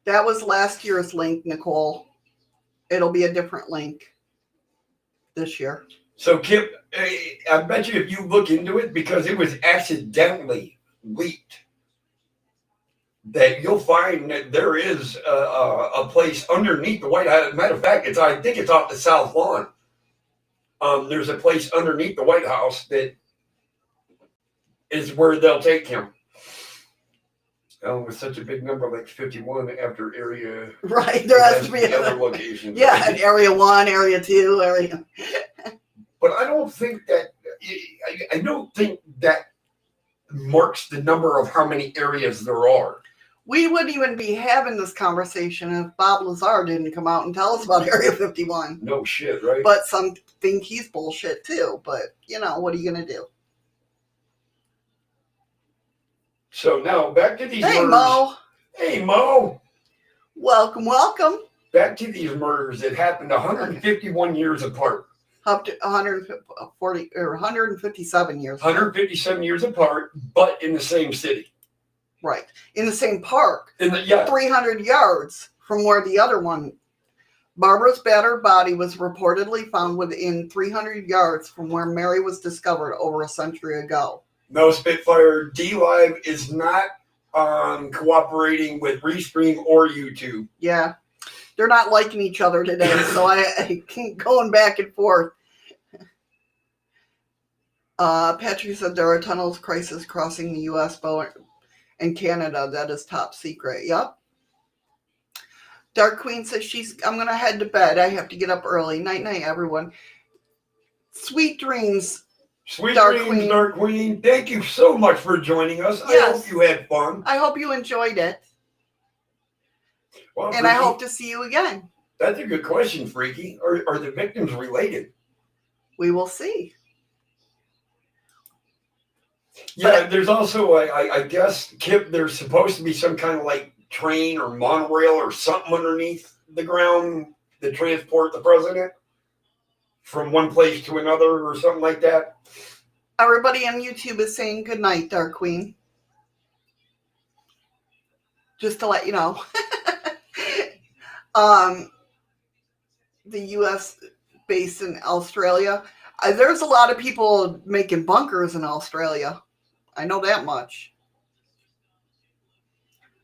That was last year's link, Nicole. It'll be a different link this year. So, Kip, I bet you if you look into it, because it was accidentally leaked, that you'll find that there is a place underneath the White House. Matter of fact, I think it's off the South Lawn. There's a place underneath the White House that is where they'll take him. With such a big number like 51 after area. Right, there has to be other locations. Yeah, right? Area 1, Area 2, Area. But I don't think that marks the number of how many areas there are. We wouldn't even be having this conversation if Bob Lazar didn't come out and tell us about Area 51. No shit, right? But some think he's bullshit too. But, what are you going to do? So now back to these murders. Mo. Hey, Mo. Welcome. Back to these murders that happened 151 years apart. Up to 140 or 157 years. 157 years apart, but in the same city. Right. In the same park. 300 yards from where the other one. Barbara's battered body was reportedly found within 300 yards from where Mary was discovered over a century ago. No, Spitfire. dlive is not cooperating with Restream or YouTube. Yeah. They're not liking each other today, so I keep going back and forth. Patrick said there are tunnels crisis crossing the U.S. and Canada. That is top secret. Yep. Dark Queen says I'm going to head to bed. I have to get up early. Night, night, everyone. Sweet dreams. Sweet Dark dreams, Queen. Dark Queen. Thank you so much for joining us. Yes. I hope you had fun. I hope you enjoyed it. Well, and Freaky, I hope to see you again. That's a good question, Freaky. Are the victims related? We will see. Yeah, there's also, I guess, Kip, there's supposed to be some kind of like train or monorail or something underneath the ground to transport the president from one place to another or something like that. Everybody on YouTube is saying good night, Dark Queen. Just to let you know. The U.S. based in Australia. There's a lot of people making bunkers in Australia. I know that much.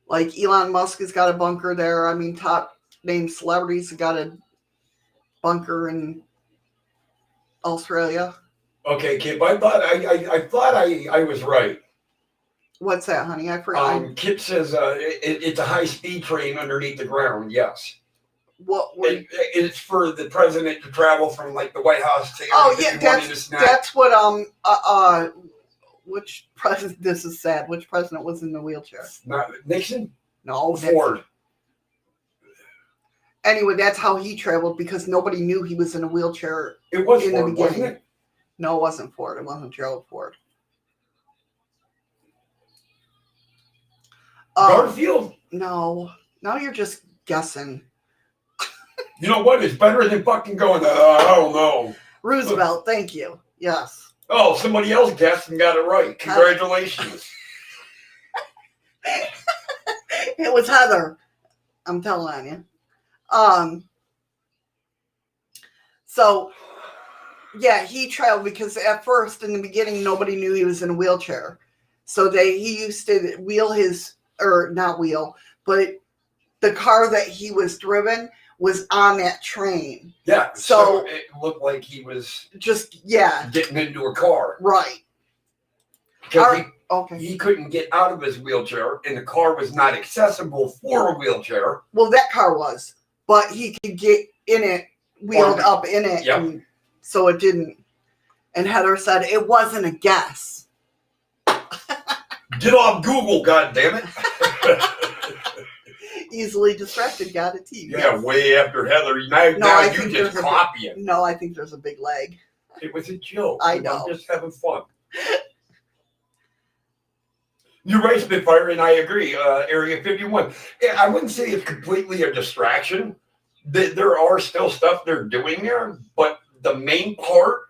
Like Elon Musk has got a bunker there. I mean, top name celebrities have got a bunker in Australia. Okay, Kip, I thought I was right. What's that, honey? I forgot. Kip says it's a high-speed train underneath the ground. Yes. It's for the president to travel from like the White House to that's what which president, this is sad, which president was in the wheelchair? Not Nixon? No, Ford. Anyway, that's how he traveled because nobody knew he was in a wheelchair. It was in Ford, the beginning. wasn't it? No, it wasn't Ford. It wasn't Gerald Ford. Garfield? No. Now you're just guessing. You know what? It's better than fucking going, I don't know. Roosevelt, thank you. Yes. Oh, somebody else guessed and got it right. Congratulations. It was Heather. I'm telling you. So, yeah, he traveled because at first, in the beginning, nobody knew he was in a wheelchair. So he used to wheel but the car that he was driven was on that train. Yeah, so it looked like he was getting into a car. Right. Because he couldn't get out of his wheelchair, and the car was not accessible for a wheelchair. Well, that car was, but he could get in it, wheeled up in it, and so it didn't. And Heather said it wasn't a guess. Get off Google, goddammit. Easily distracted, got a TV. Yeah, way after Heather. Now you just copying. No, I think there's a big leg. It was a joke. I know. I'm just having fun. You're right, Spitfire, and I agree. Area 51. I wouldn't say it's completely a distraction. There are still stuff they're doing there, but the main part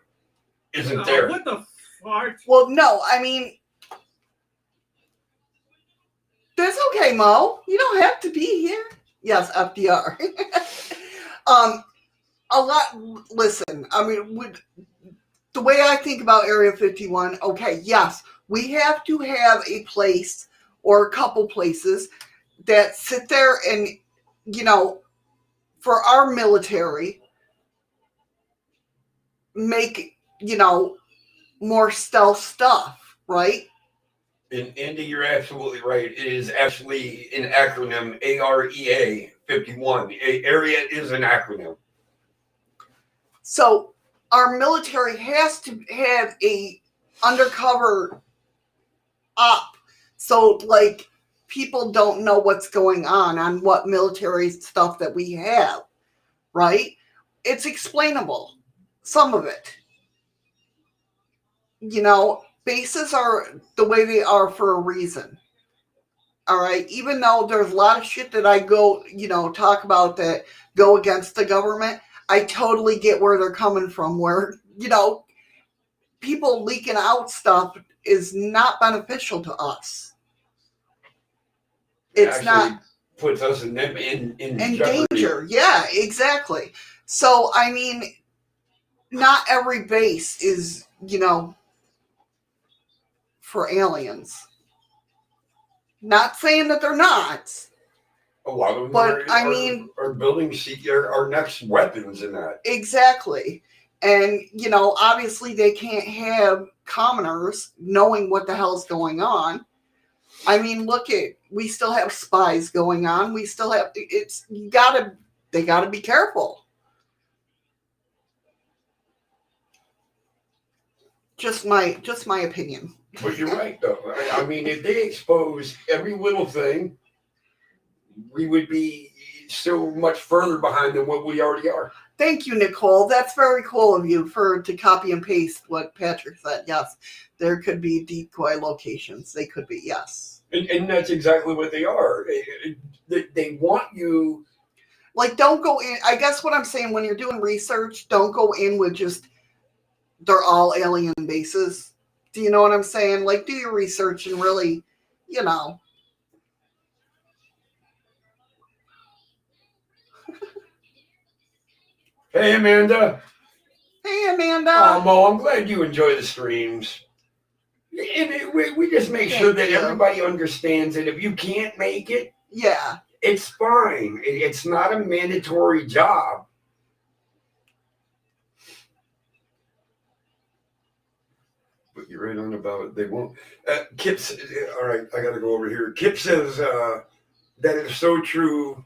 isn't there. What the fart? Well, no, I mean, that's okay, Mo. You don't have to be here. Yes, FDR. Listen, I mean, the way I think about Area 51, okay, yes, we have to have a place or a couple places that sit there and, for our military, make, more stealth stuff, right? And Andy, you're absolutely right. It is actually an acronym, AREA 51. Area is an acronym. So our military has to have a undercover op. So like people don't know what's going on what military stuff that we have, right? It's explainable. Some of it. Bases are the way they are for a reason. All right. Even though there's a lot of shit that I go, talk about that go against the government, I totally get where they're coming from, where, people leaking out stuff is not beneficial to us. It's not. Puts us in danger. Yeah, exactly. So, I mean, not every base is, for aliens. Not saying that they're not. A lot of them but are building our next weapons in that. Exactly. And, you know, obviously they can't have commoners knowing what the hell's going on. I mean, we still have spies going on. We still have, they gotta be careful. Just my opinion. But you're right, though. I mean, if they expose every little thing, we would be so much further behind than what we already are. Thank you, Nicole. That's very cool of you to copy and paste what Patrick said. Yes, there could be decoy locations. They could be, yes. And that's exactly what they are. They want you. Like, don't go in. I guess what I'm saying, when you're doing research, don't go in with just, they're all alien bases. Do you know what I'm saying? Like, do your research and really, you know. Hey, Amanda. Hey, Amanda. Mo, I'm glad you enjoy the streams. And we just make sure that everybody understands that if you can't make it, yeah, it's fine. It's not a mandatory job. But you're right on about it. They won't. Kip, all right, I got to go over here. Kip says that is so true.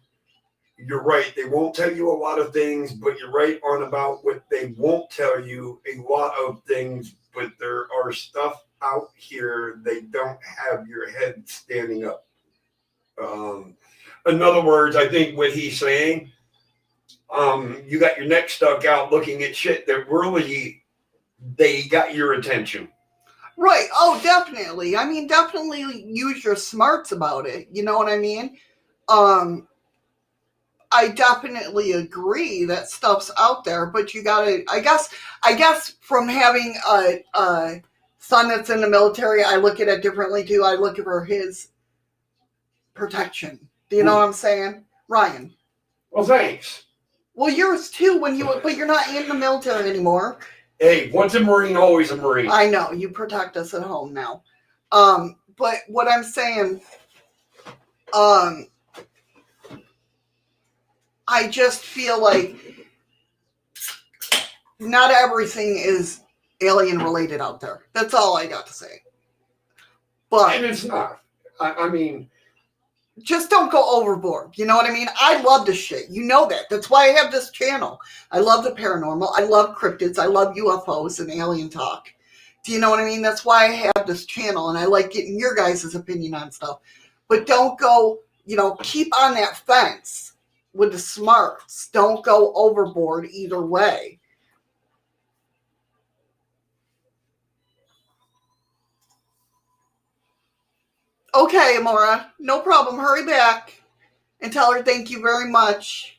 You're right. They won't tell you a lot of things, but you're right on about what they won't tell you. A lot of things, but there are stuff out here they don't have your head standing up. In other words, I think what he's saying, you got your neck stuck out looking at shit that really they got your attention. Right. Oh, definitely. I mean, definitely use your smarts about it. You know what I mean? I definitely agree that stuff's out there, but you gotta, I guess from having a son that's in the military, I look at it differently too. I look for his protection. Do you know what I'm saying? Ryan. Well, thanks. Well, yours too, but you're not in the military anymore. Hey, once a Marine, always a Marine. I know, you protect us at home now. But what I'm saying, I just feel like not everything is alien related out there. That's all I got to say. But and it's not. I mean, just don't go overboard. You know what I mean? I love this shit. You know that. That's why I have this channel. I love the paranormal. I love cryptids. I love UFOs and alien talk. Do you know what I mean? That's why I have this channel, and I like getting your guys' opinion on stuff. But don't go, keep on that fence with the smarts. Don't go overboard either way. Okay, Amora, no problem. Hurry back and tell her thank you very much.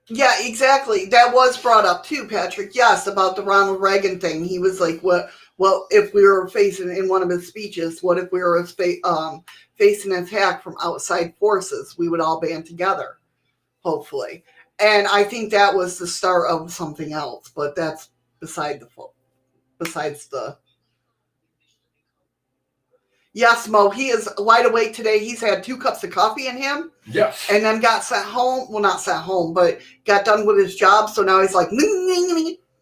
Yeah, exactly. That was brought up too, Patrick. Yes, about the Ronald Reagan thing. He was like, "What? Well, if we were facing in one of his speeches, what if we were facing an attack from outside forces? We would all band together, hopefully." And I think that was the start of something else, but that's besides the. Yes, Mo, he is wide awake today. He's had 2 cups of coffee in him. Yes. And then got sent home. Well, not sent home, but got done with his job. So now he's like,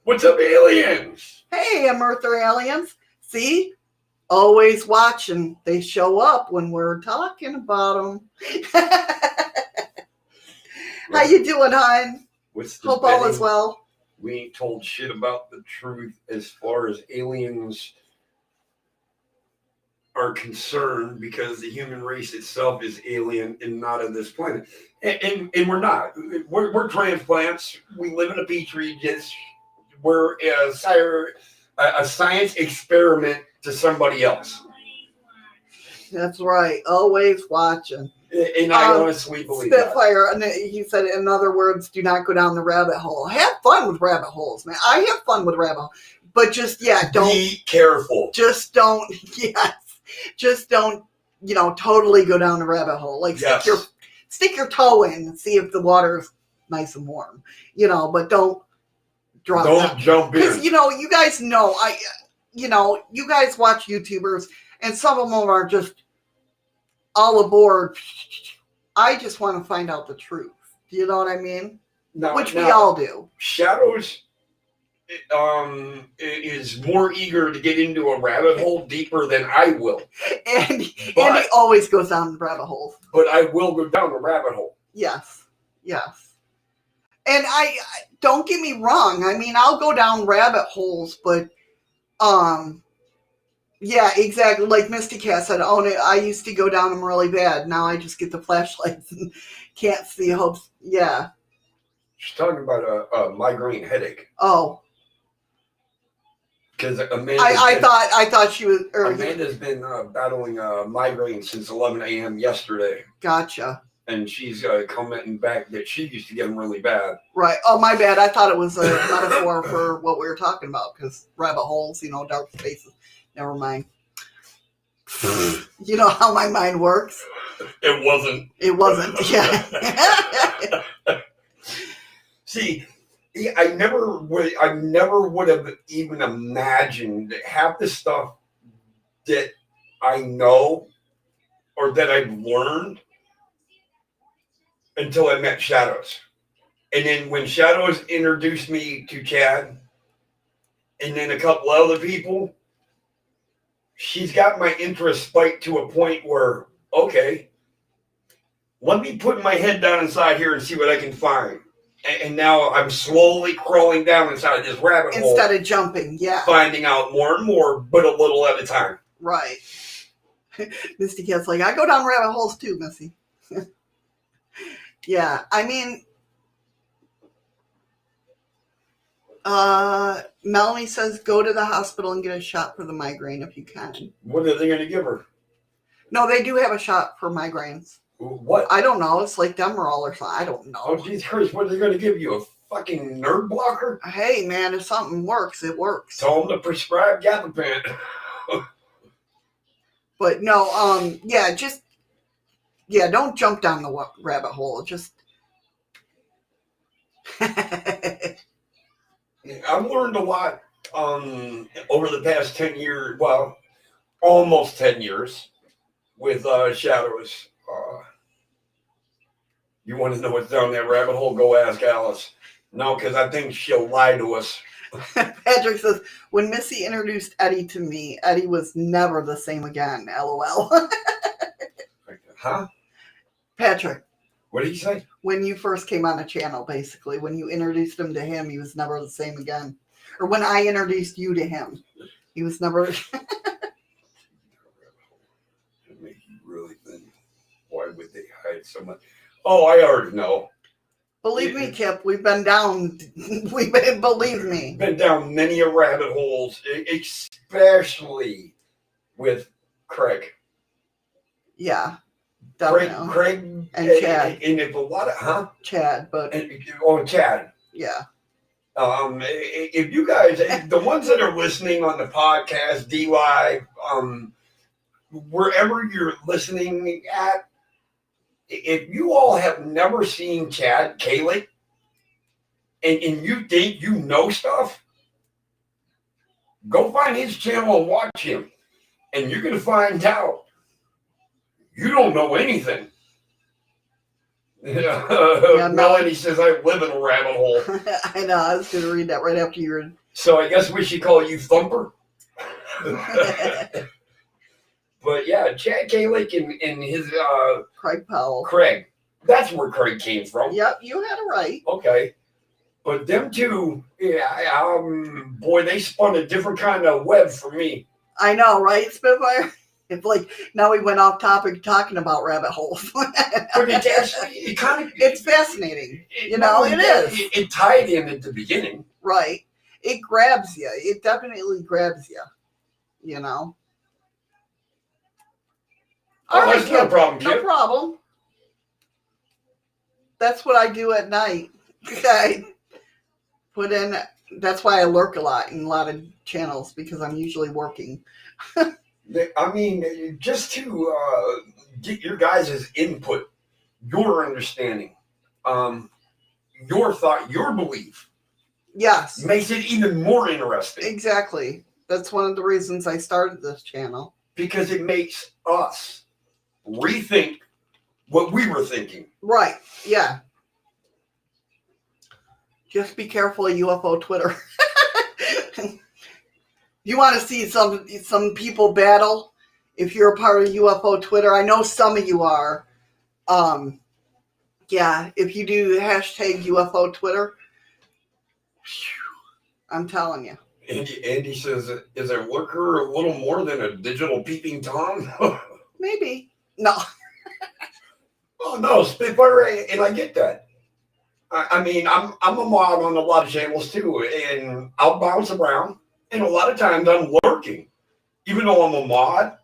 what's up, aliens? Hey, Earther aliens. See? Always watching. They show up when we're talking about them. How you doing, hon? Hope all is well. We ain't told shit about the truth as far as aliens are concerned, because the human race itself is alien and not of this planet. And we're not. We're transplants. We live in a petri dish. We're a science experiment to somebody else. That's right. Always watching. And I honestly believe Spitfire, and he said, in other words, do not go down the rabbit hole. Have fun with rabbit holes, man. I have fun with rabbit holes. But just, don't. Be careful. Just don't, just don't, totally go down the rabbit hole. Like, stick your toe in and see if the water is nice and warm, but don't drop Don't jump in. Because, you guys know, you guys watch YouTubers, and some of them are just all aboard I just want to find out the truth. Do you know what I mean? Now, Which we all do. Shadows is more eager to get into a rabbit hole deeper than I will. And he always goes down rabbit holes. But I will go down the rabbit hole. Yes. Yes. And I don't get me wrong. I mean, I'll go down rabbit holes, but yeah, exactly. Like Misty Cat said, I used to go down them really bad. Now I just get the flashlights and can't see hopes. Yeah. She's talking about a migraine headache. Oh. Because Amanda, I thought she was. Amanda's been battling migraine since 11 a.m. yesterday. Gotcha. And she's commenting back that she used to get them really bad. Right. Oh, my bad. I thought it was a metaphor for what we were talking about, because rabbit holes, dark spaces. Never mind. You know how my mind works? It wasn't. It wasn't. Yeah. See, I never would have even imagined half the stuff that I know or that I've learned until I met Shadows. And then when Shadows introduced me to Chad and then a couple other people, she's got my interest spiked to a point where, okay, let me put my head down inside here and see what I can find. And now I'm slowly crawling down inside this rabbit hole. Instead of jumping, yeah. Finding out more and more, but a little at a time. Right. Misty Cat's like, I go down rabbit holes too, Missy. Yeah, I mean, Melanie says go to the hospital and get a shot for the migraine if you can. What are they going to give her? No, they do have a shot for migraines. What? I don't know. It's like Demerol or something. I don't know. Oh, Jesus Christ. What are they going to give you? A fucking nerd blocker? Hey, man, if something works, it works. Tell them to prescribe Gabapentin. But no, don't jump down the rabbit hole. Just. I've learned a lot over the past 10 years. Well, almost 10 years with Shadows. You want to know what's down that rabbit hole? Go ask Alice. No, because I think she'll lie to us. Patrick says, when Missy introduced Eddie to me, Eddie was never the same again. LOL. Huh? Patrick. What did he say? When you first came on the channel, basically. When you introduced him to him, he was never the same again. Or when I introduced you to him, he was never... It make you really think, why would they hide so much? Oh, I already know. Believe me, Kip, we've been down. Believe me. Been down many a rabbit holes, especially with Craig. Yeah, definitely. Craig and Chad. And if a lot of Chad, but Chad. Yeah. If you guys, the ones that are listening on the podcast, dlive, wherever you're listening at, if you all have never seen Chad Kalick and you think you know stuff, go find his channel and watch him. And you're going to find out you don't know anything. Melanie says, I live in a rabbit hole. I know. I was going to read that right after you were. So I guess we should call you Thumper. But yeah, Chad Kalick and his Craig Powell. Craig. That's where Craig came from. Yep, you had it right. Okay. But them two, yeah, boy, they spun a different kind of web for me. I know, right, Spitfire? It's like now we went off topic talking about rabbit holes. But it's actually, it's fascinating. It is. It tied in at the beginning. Right. It grabs you. It definitely grabs you. Oh, that's no problem, Kip. No problem. That's what I do at night. I put in. That's why I lurk a lot in a lot of channels, because I'm usually working. I mean, just to get your guys' input, your understanding, your thought, your belief. Yes. Makes it even more interesting. Exactly. That's one of the reasons I started this channel. Because it makes us rethink what we were thinking. Right. Yeah. Just be careful of UFO Twitter. You want to see some people battle? If you're a part of UFO Twitter, I know some of you are. Yeah, if you do hashtag UFO Twitter, I'm telling you. Andy says, is a lurker a little more than a digital peeping Tom? Maybe. No. Oh, no, Spitfire, and I get that. I mean, I'm a mod on a lot of channels too, and I'll bounce around, and a lot of times I'm lurking. Even though I'm a mod,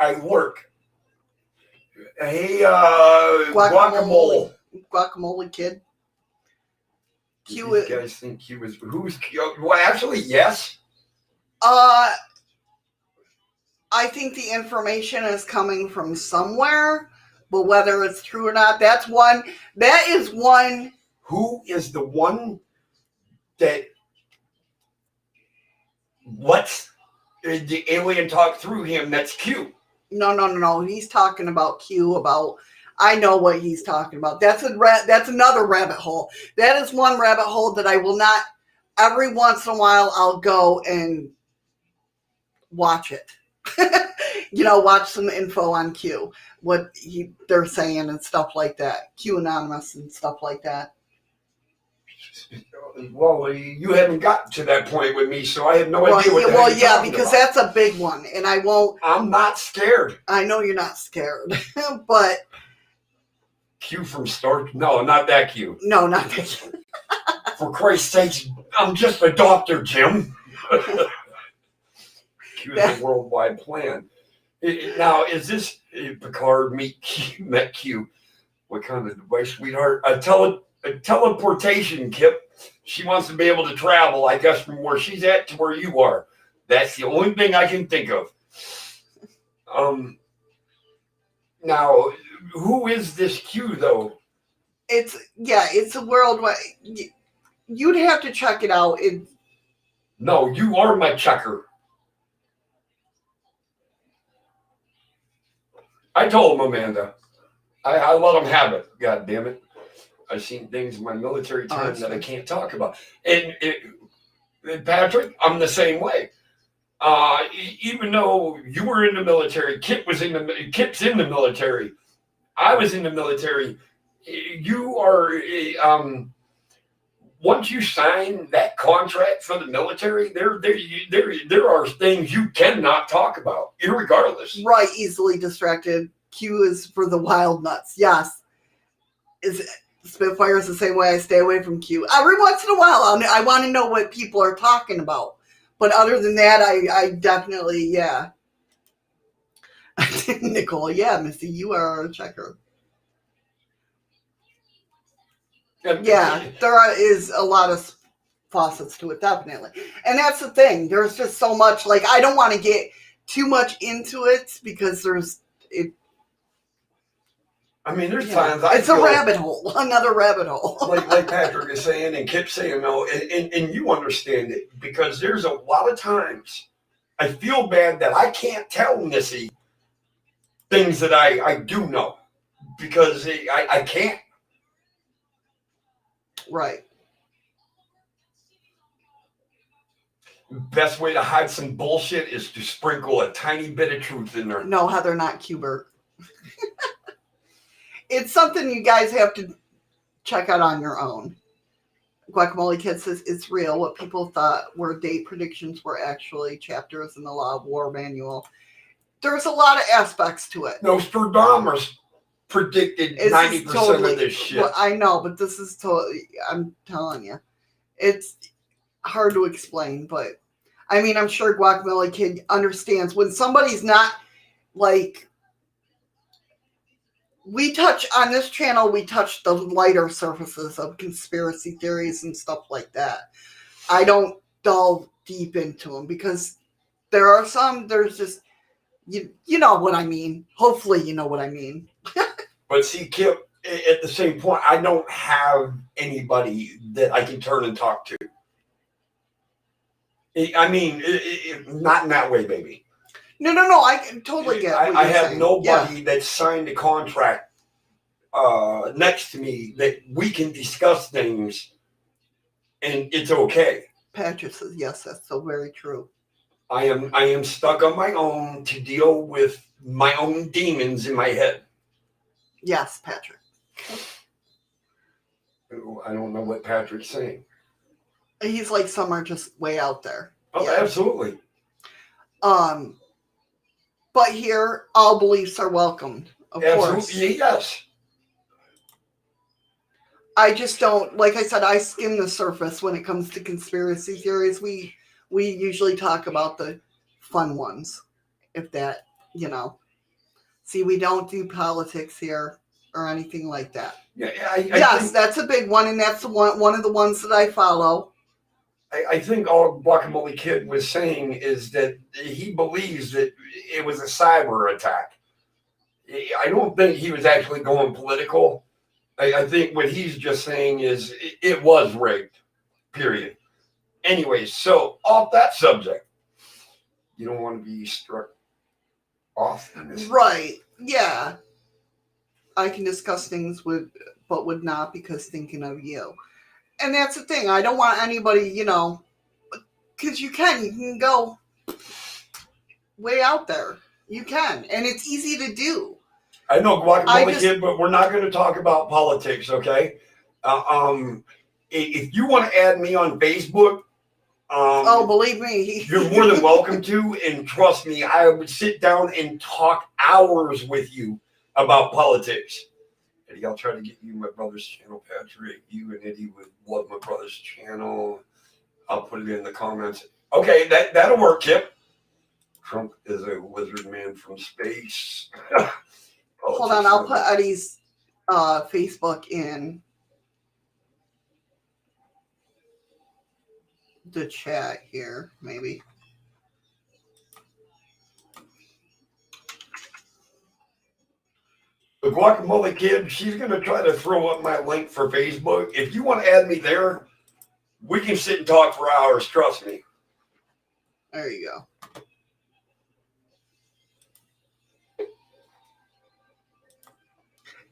I lurk. Hey, Guacamole. Guacamole Kid. These guys think Q is who's Q? Well, actually, yes. I think the information is coming from somewhere, but whether it's true or not, that is one. Who is the one that lets the alien talk through him? That's Q. No. He's talking about Q. I know what he's talking about. That's another rabbit hole. That is one rabbit hole that I will not. Every once in a while, I'll go and watch it. Watch some info on Q, what they're saying and stuff like that. Q Anonymous and stuff like that. Well, you haven't gotten to that point with me, so I have no idea what the hell you're talking because about. that's a big one, and I won't. I'm not scared. I know you're not scared, but Q from Star? No, not that Q. No, not that Q. For Christ's sakes, I'm just a doctor, Jim. Q is a worldwide plan. Now, is this Picard met Q? What kind of device, sweetheart? A teleportation, Kip. She wants to be able to travel, I guess, from where she's at to where you are. That's the only thing I can think of. Now, who is this Q, though? It's a worldwide. You'd have to check it out. No, you are my checker. I told him, Amanda. I let him have it. God damn it. I've seen things in my military time that I can't talk about. And Patrick, I'm the same way. Even though you were in the military, Kip's in the military. I was in the military. You are once you sign that contract for the military, there are things you cannot talk about, irregardless. Right, easily distracted. Q is for the wild nuts. Yes. Spitfire is the same way. I stay away from Q. Every once in a while, I want to know what people are talking about. But other than that, I definitely, yeah. Nicole, yeah, Missy, you are a checker. Yeah, there is a lot of faucets to it, definitely. And that's the thing. There's just so much. Like, I don't want to get too much into it because there's times it's a rabbit hole, another rabbit hole. like Patrick is saying and Kip's saying, no, and you understand it, because there's a lot of times I feel bad that I can't tell Missy things that I do know because I can't. Right. Best way to hide some bullshit is to sprinkle a tiny bit of truth in there. No, Heather, not Qbert. It's something you guys have to check out on your own. Guacamole Kid says it's real. What people thought were date predictions were actually chapters in the Law of War manual. There's a lot of aspects to it. Nostradamus predicted 90% of this shit. Well, I know, but this is totally, I'm telling you. It's hard to explain, but I mean, I'm sure Guacamole Kid understands when somebody's not like, on this channel, we touch the lighter surfaces of conspiracy theories and stuff like that. I don't delve deep into them because there's just, you know what I mean. Hopefully you know what I mean. But see, Kip, at the same point, I don't have anybody that I can turn and talk to. I mean, not in that way, baby. No, I can totally get what I you're have saying. nobody that signed a contract next to me that we can discuss things and it's okay. Patrick says, yes, that's so very true. I am stuck on my own to deal with my own demons in my head. Yes, Patrick. I don't know what Patrick's saying. He's like, some are just way out there. Oh, Yeah. absolutely. But here, all beliefs are welcomed, of course. Absolutely, yes. I just don't, like I said, I skim the surface when it comes to conspiracy theories. We usually talk about the fun ones, if that, you know. See, we don't do politics here or anything like that. Yeah, yes, that's a big one, and that's one of the ones that I follow. I think all Guacamole Kid was saying is that he believes that it was a cyber attack. I don't think he was actually going political. I think what he's just saying is it was rigged, period. Anyways, so off that subject, you don't want to be struck off in this. Right, yeah. I can discuss things but would not because thinking of you. And that's the thing. I don't want anybody, you know, because you can go way out there. You can. And it's easy to do. I know, Guacamole Kid, but we're not going to talk about politics, okay? If you want to add me on Facebook, oh, believe me. You're more than welcome to. And trust me, I would sit down and talk hours with you about politics. Eddie, I'll try to get you my brother's channel, Patrick. You and Eddie would love my brother's channel. I'll put it in the comments. Okay, that'll work, Kip. Trump is a lizard man from space. Hold on, I'll put Eddie's Facebook in the chat here, maybe. The Guacamole Kid, she's going to try to throw up my link for Facebook. If you want to add me there, we can sit and talk for hours, trust me. There you go.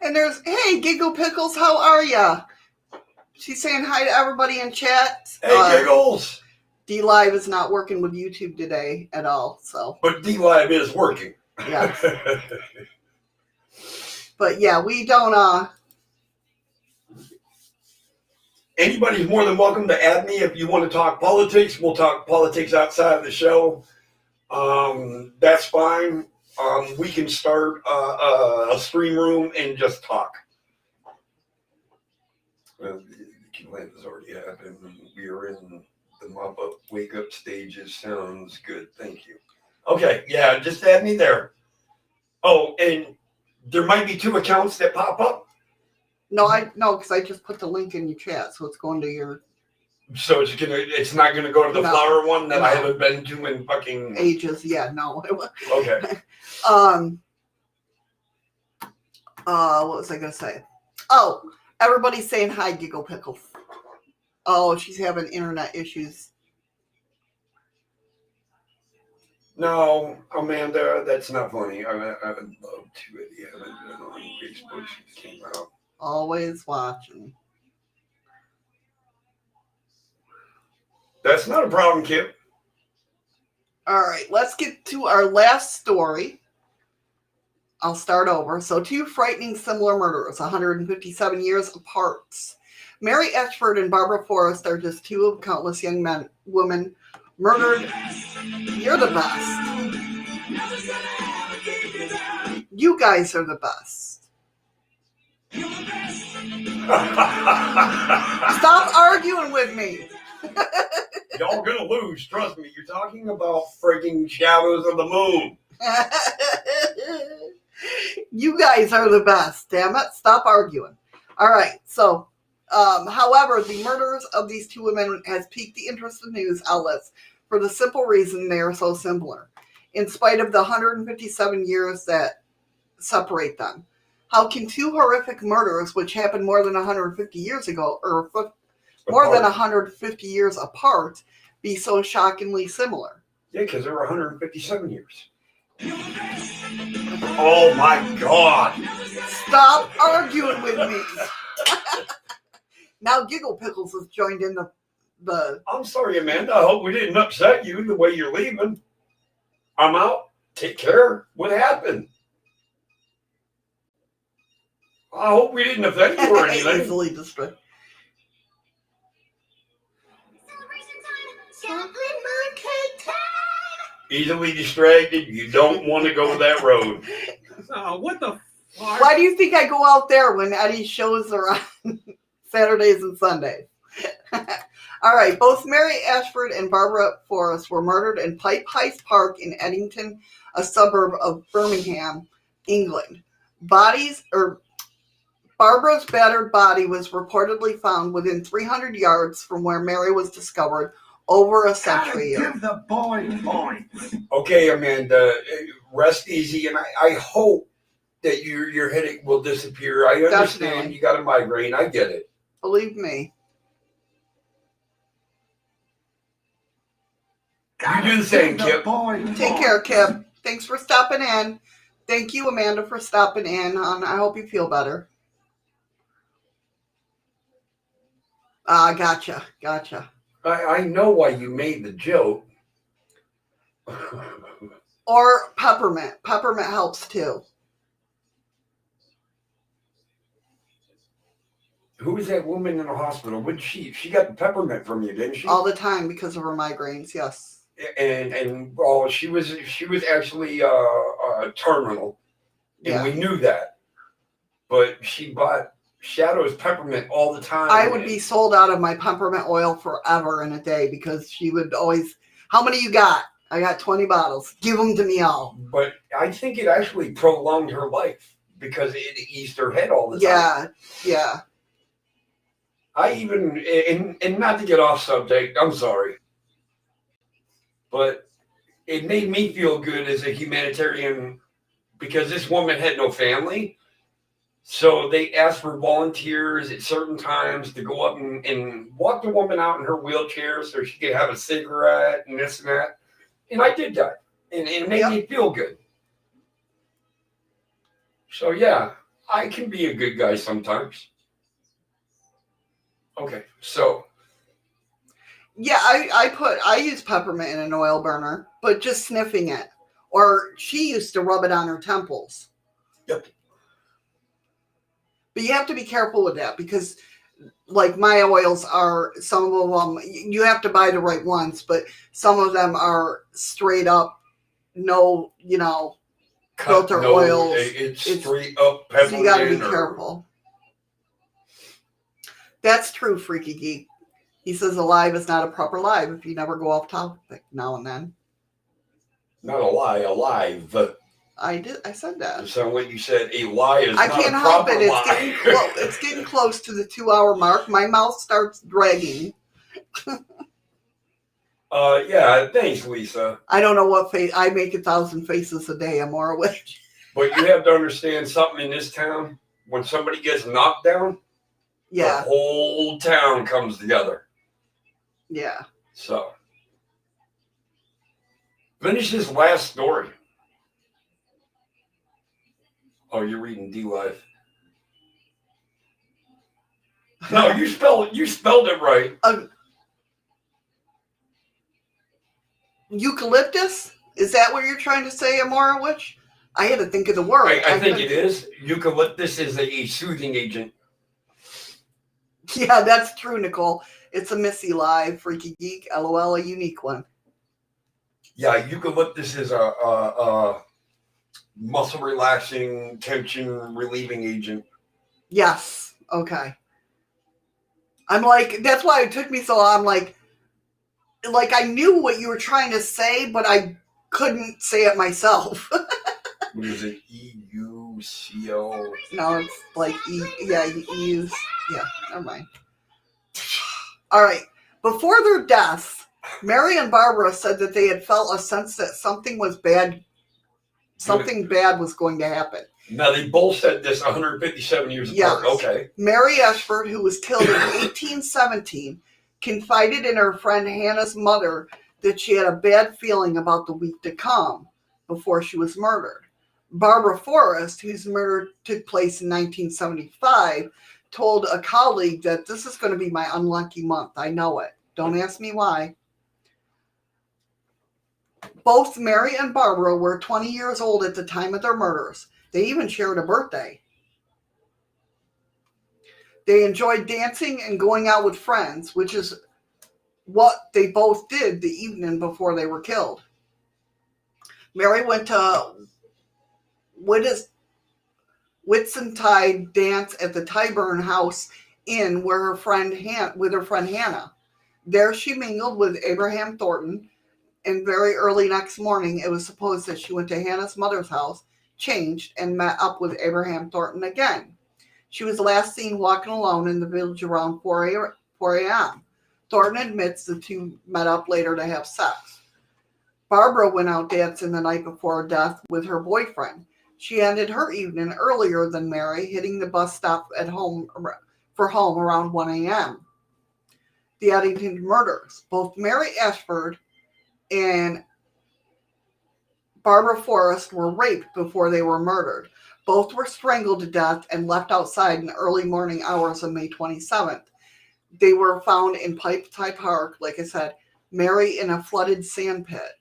And there's, hey, Giggle Pickles, how are ya? She's saying hi to everybody in chat. Hey, Giggles! dlive is not working with YouTube today at all, so. But dlive is working. Yes. But yeah, we don't, Anybody's more than welcome to add me if you want to talk politics. We'll talk politics outside of the show. That's fine. We can start a stream room and just talk. Well, the land has already happened. We are in the mop up, wake up stages. Sounds good. Thank you. Okay, yeah, just add me there. Oh, and there might be 2 accounts that pop up. No, because I just put the link in your chat, so it's going to your. So it's not gonna go to the flower one that I haven't been to in fucking ages. Yeah, no. Okay. What was I gonna say? Oh, everybody's saying hi, Giggle Pickles. Oh, she's having internet issues. No, Amanda, that's not funny. I would love to if you haven't been on Facebook since it came out. Always watching. That's not a problem, Kip. All right, let's get to our last story. I'll start over. So, 2 frightening similar murderers, 157 years apart. Mary Ashford and Barbara Forrest are just 2 of countless young women murdered. You're the best. You guys are the best. Stop arguing with me. Y'all gonna lose, trust me. You're talking about freaking shadows of the moon. You guys are the best, damn it. Stop arguing. All right, so, however, the murders of these 2 women has piqued the interest of news outlets for the simple reason they are so similar, in spite of the 157 years that separate them. How can 2 horrific murders, which happened more than 150 years ago, or more than 150 years apart, be so shockingly similar? Yeah, because there were 157 years. Oh my God. Stop arguing with me. Now Giggle Pickles has joined in the. I'm sorry, Amanda. I hope we didn't upset you the way you're leaving. I'm out. Take care. What happened? I hope we didn't offend you or anything. Easily distracted. Easily distracted. You don't want to go that road. What the fuck? Why do you think I go out there when Eddie's shows are on Saturdays and Sundays? All right. Both Mary Ashford and Barbara Forrest were murdered in Pipe Heist Park in Eddington, a suburb of Birmingham, England. Barbara's battered body was reportedly found within 300 yards from where Mary was discovered over a century ago. Give the boy points. Okay, Amanda, rest easy, and I hope that your headache will disappear. I understand Definitely. you got a migraine. I get it. Believe me. You do the same, Give the Kip. boy Take points. care, Kip. Thanks for stopping in. Thank you, Amanda, for stopping in. I hope you feel better. Gotcha. I know why you made the joke. Or peppermint. Peppermint helps too. Who was that woman in the hospital? What she got the peppermint from you, didn't she? All the time because of her migraines, yes. And well, she was actually terminal, and Yeah. we knew that. But she bought Shadow's peppermint all the time. I would be sold out of my peppermint oil forever in a day because she would always, how many you got? I got 20 bottles. Give them to me all. But I think it actually prolonged her life because it eased her head all the time. Yeah. I even, and not to get off subject, I'm sorry, but it made me feel good as a humanitarian because this woman had no family. So they asked for volunteers at certain times to go up and walk the woman out in her wheelchair so she could have a cigarette and this and that. And I did that. And it made me feel good. So yeah, I can be a good guy sometimes. Okay, so. Yeah, I use peppermint in an oil burner, but just sniffing it. Or she used to rub it on her temples. Yep. But you have to be careful with that because, like, my oils are, some of them, you have to buy the right ones, but some of them are straight up, no, filter oils. It's straight up peppermint. So you got to be careful. That's true, Freaky Geek. He says a live is not a proper live if you never go off topic now and then. Not a lie, alive. I said that. It sounded like you said a lie is I not can't a help proper it. lie. It's getting close to the 2-hour mark. My mouth starts dragging. Yeah, thanks, Lisa. I don't know what face. I make 1,000 faces a day. I'm more awake. But you have to understand something in this town. When somebody gets knocked down, the Yeah. whole town comes together. Yeah. So, finish this last story. Oh, you're reading dlive. No, you spelled it right. Eucalyptus? Is that what you're trying to say, Amora Witch? I had to think of the word. I think it is. Eucalyptus is a soothing agent. Yeah, that's true, Nicole. It's a Missy live, Freaky Geek, LOL, a unique one. Yeah, eucalyptus is a muscle relaxing, tension relieving agent. Yes. Okay. I'm like, that's why it took me so long. Like I knew what you were trying to say, but I couldn't say it myself. What is it? EUCL? No, it's like yeah, never mind. All right. Before their deaths, Mary and Barbara said that they had felt a sense that something was bad. Something bad was going to happen. Now, they both said this 157 years apart. Yes. Okay. Mary Ashford, who was killed in 1817, confided in her friend Hannah's mother that she had a bad feeling about the week to come. before she was murdered. Barbara Forrest, whose murder took place in 1975, told a colleague that this is going to be my unlucky month. I know it. Don't ask me why. Both Mary and Barbara were 20 years old at the time of their murders. They even shared a birthday. They enjoyed dancing and going out with friends, which is what they both did the evening before they were killed. Mary went to Whitsuntide dance at the Tyburn House Inn with her friend Hannah. There she mingled with Abraham Thornton, and very early next morning it was supposed that she went to Hannah's mother's house, changed, and met up with Abraham Thornton again. She was last seen walking alone in the village around 4 a.m. Thornton admits the two met up later to have sex. Barbara went out dancing the night before her death with her boyfriend. She ended her evening earlier than Mary, hitting the bus stop at home around 1 a.m. The Auditing Murders. Both Mary Ashford and Barbara Forrest were raped before they were murdered. Both were strangled to death and left outside in the early morning hours of May 27th. They were found in Pipe Tie Park, like I said, Mary in a flooded sand pit.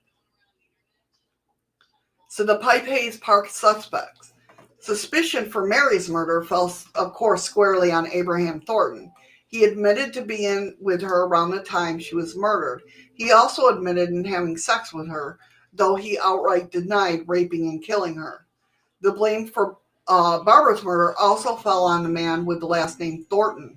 So the Pipe Hayes Park suspects. Suspicion for Mary's murder fell, of course, squarely on Abraham Thornton. He admitted to being with her around the time she was murdered. He also admitted in having sex with her, though he outright denied raping and killing her. The blame for Barbara's murder also fell on the man with the last name Thornton.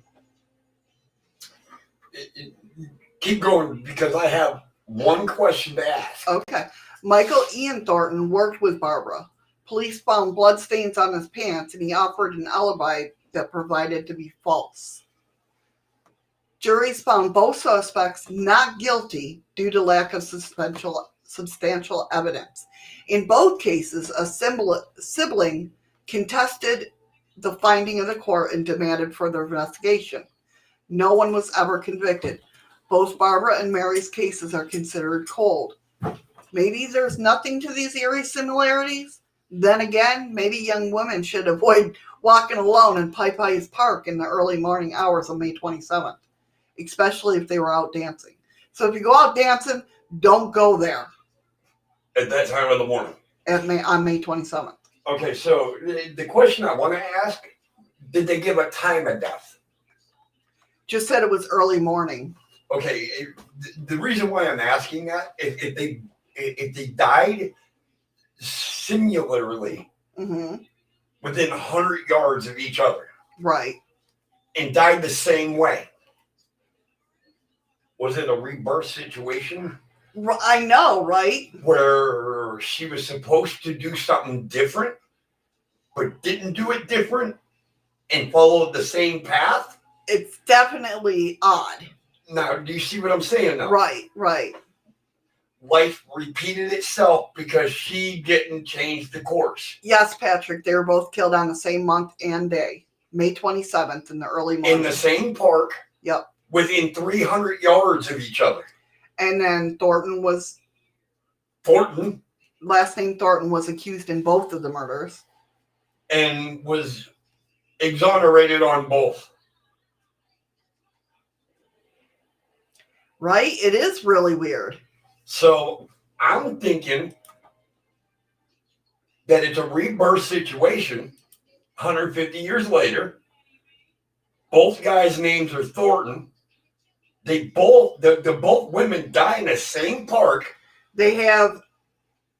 Keep going, because I have one question to ask. Okay. Michael Ian Thornton worked with Barbara. Police found bloodstains on his pants, and he offered an alibi that proved to be false. Juries found both suspects not guilty due to lack of substantial evidence. In both cases, a sibling contested the finding of the court and demanded further investigation. No one was ever convicted. Both Barbara and Mary's cases are considered cold. Maybe there's nothing to these eerie similarities. Then again, maybe young women should avoid walking alone in Pipe Hayes Park in the early morning hours of May 27th, especially if they were out dancing. So if you go out dancing, don't go there. At that time of the morning? On May 27th. Okay, so the question I want to ask, did they give a time of death? Just said it was early morning. Okay, the reason why I'm asking that, if they died similarly, within 100 yards of each other, right, and died the same way, was it a rebirth situation? I know, right? Where she was supposed to do something different, but didn't do it different, and followed the same path? It's definitely odd. Now, do you see what I'm saying now? Right. Life repeated itself because she didn't change the course. Yes, Patrick, they were both killed on the same month and day, May 27th in the early morning. In the same park. Yep. Within 300 yards of each other. And then Thornton, last name Thornton, was accused in both of the murders. And was exonerated on both. Right? It is really weird. So I'm thinking that it's a rebirth situation 150 years later. Both guys' names are Thornton. The both women die in the same park. They have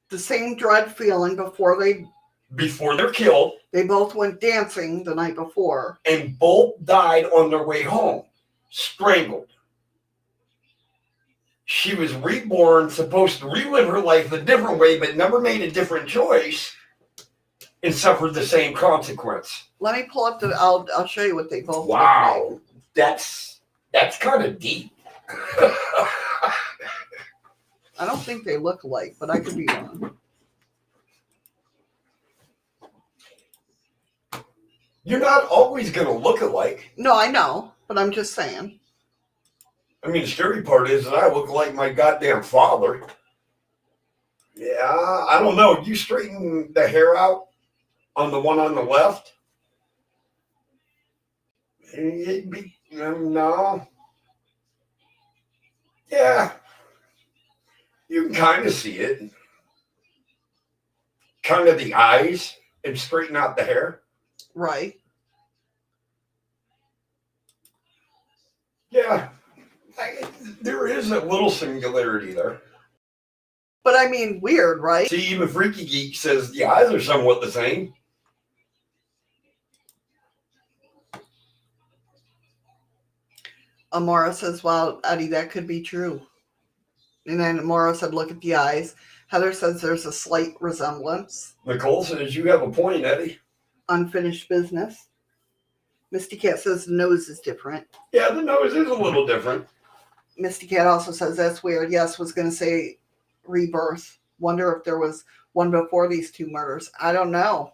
the same dread feeling before they're killed. They both went dancing the night before. And both died on their way home, strangled. She was reborn, supposed to relive her life a different way, but never made a different choice, and suffered the same consequence. Let me pull up I'll show you what they both did. Wow, that's kind of deep. I don't think they look alike, but I could be wrong. You're not always going to look alike. No, I know, but I'm just saying. I mean, the scary part is that I look like my goddamn father. Yeah, I don't know. You straighten the hair out on the one on the left? It'd be, no. Yeah, you can kind of see it. Kind of the eyes and straighten out the hair. Right. Yeah, there is a little singularity there. But I mean, weird, right? See, even Freaky Geek says the eyes are somewhat the same. Amora says, wow, Eddie, that could be true. And then Amora said, look at the eyes. Heather says there's a slight resemblance. Nicole says you have a point, Eddie. Unfinished business. Misty Cat says the nose is different. Yeah, the nose is a little different. Misty Cat also says that's weird. Yes, was going to say rebirth. Wonder if there was one before these two murders. I don't know.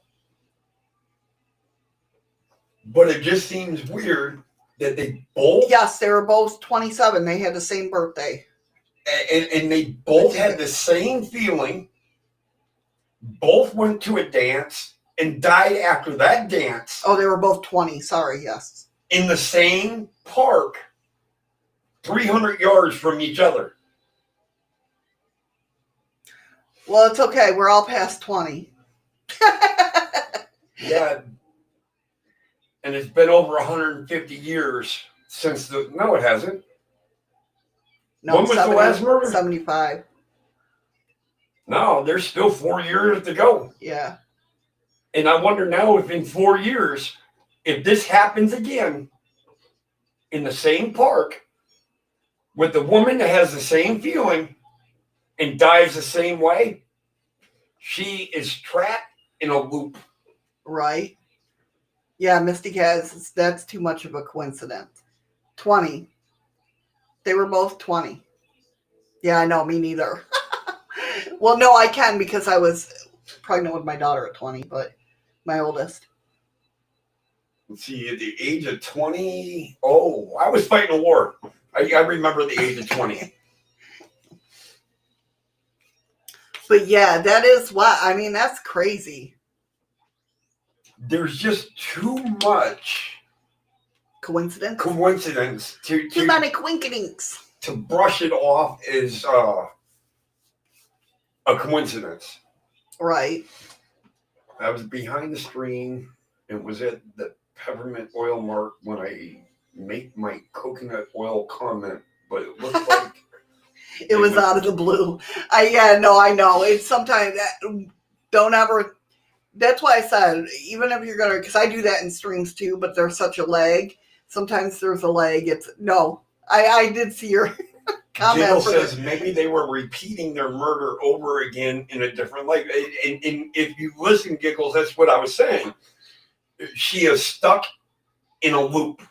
But it just seems weird that they both... Yes, they were both 27. They had the same birthday. And they both had the same feeling. Both went to a dance and died after that dance. Oh, they were both 20. Sorry, yes. In the same park, 300 yards from each other. Well, it's okay. We're all past 20. Yeah. And it's been over 150 years since the... No, it hasn't. No, When was the last murder? 75. No, there's still 4 years to go. Yeah. And I wonder now if in 4 years, if this happens again in the same park with the woman that has the same feeling and dies the same way, she is trapped in a loop. Right. Yeah, Misty has, that's too much of a coincidence. 20. They were both 20. Yeah, I know, me neither. Well, no, I can because I was pregnant with my daughter at 20, but my oldest. Let's see, at the age of 20, oh, I was fighting a war. I remember the age of 20. But yeah, that is what, I mean, that's crazy. There's just too much Coincidence? coincidence Too many coincidence. to brush it off as a coincidence. Right. I was behind the screen and was at the Peppermint Oil Mart when I made my coconut oil comment, but it looked like It was out of the blue. I know. It's sometimes don't ever. That's why I said, even if you're gonna, because I do that in streams too, but there's such a lag. Sometimes there's a lag. I did see your comment. Jill says maybe they were repeating their murder over again in a different light. And if you listen, Giggles, that's what I was saying. She is stuck in a loop.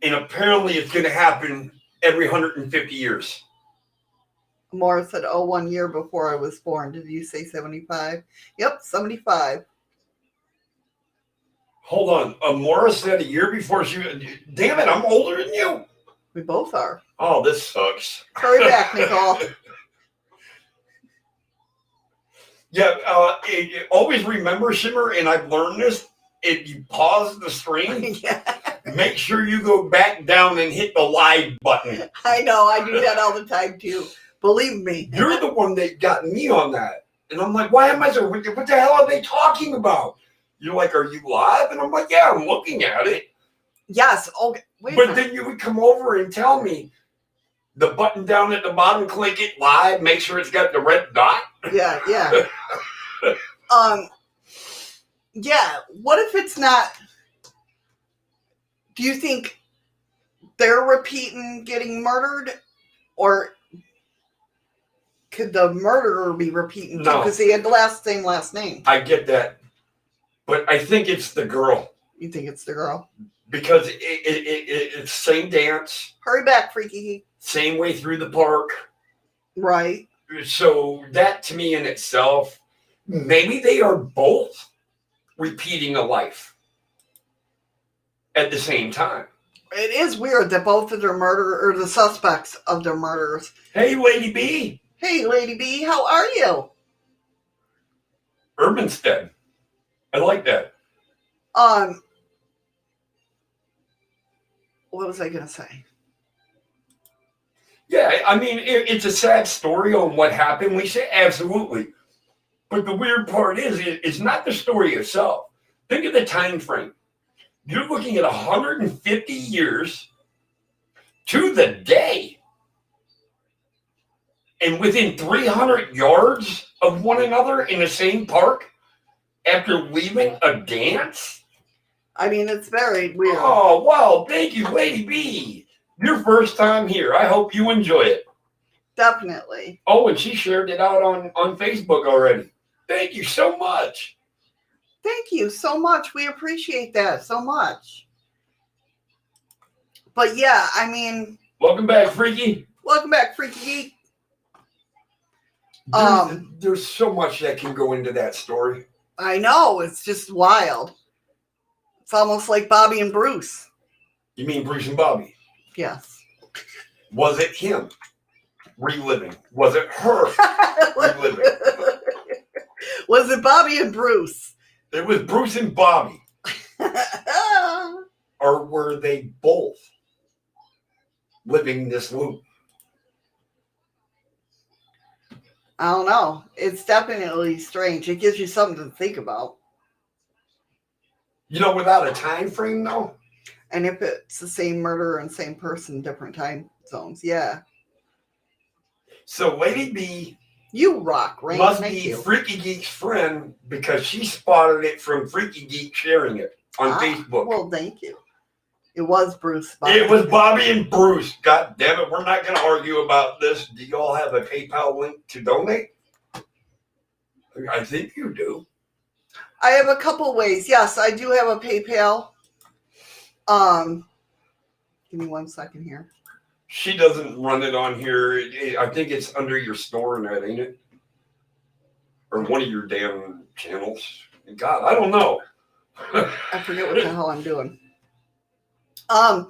And apparently it's going to happen every 150 years. Morris said, 1 year before I was born. Did you say 75? Yep, 75. Hold on. Amora said a year before she... Damn it, I'm older than you. We both are. Oh, this sucks. Hurry back, Nicole. Yeah, always remember, Shimmer, and I've learned this, if you pause the stream, Yeah, make sure you go back down and hit the live button. I know. I do that all the time too. Believe me. You're the one that got me on that. And I'm like, why am I so... What the hell are they talking about? You're like, are you live? And I'm like, yeah, I'm looking at it. Yes. Okay. Wait a But minute. then you would come over and tell me the button down at the bottom, click it live, make sure it's got the red dot. Yeah. Yeah. What if it's not? Do you think they're repeating getting murdered, or could the murderer be repeating too? No. Because he had the same last name. I get that. But I think it's the girl. You think it's the girl? Because it's same dance, Hurry back, freaky. same way through the park. Right. So that to me in itself, maybe they are both repeating a life at the same time. It is weird that both of their the suspects of their murders. Hey, Lady B. Hey, Lady B, how are you? Urbanstead. I like that. What was I going to say? Yeah, I mean, it's a sad story on what happened. We say absolutely. But the weird part is, it's not the story itself. Think of the time frame. You're looking at 150 years to the day. And within 300 yards of one another in the same park after leaving a dance? I mean, it's very weird. Oh, wow. Thank you, Lady B. Your first time here. I hope you enjoy it. Definitely. Oh, and she shared it out on Facebook already. Thank you so much. Thank you so much. We appreciate that so much. But yeah, I mean, Welcome back, Freaky. welcome back, Freaky Geek. There's so much that can go into that story. I know, it's just wild. It's almost like Bobby and Bruce. You mean Bruce and Bobby? Yes. Was it him reliving? Was it her reliving? Was it Bobby and Bruce? It was Bruce and Bobby. Or were they both living this loop? I don't know. It's definitely strange. It gives you something to think about. You know, without a time frame, though? And if it's the same murderer and same person, different time zones, yeah. So Lady B You rock, Rain. must Thank be you. Freaky Geek's friend because she spotted it from Freaky Geek sharing it on Facebook. Well, thank you. It was Bruce. Bobby. It was Bobby and Bruce. God damn it. We're not going to argue about this. Do y'all have a PayPal link to donate? I think you do. I have a couple ways. Yes, I do have a PayPal. Give me 1 second here. She doesn't run it on here. I think it's under your store net, ain't it? Or one of your damn channels. God, I don't know. I forget what the hell I'm doing. No.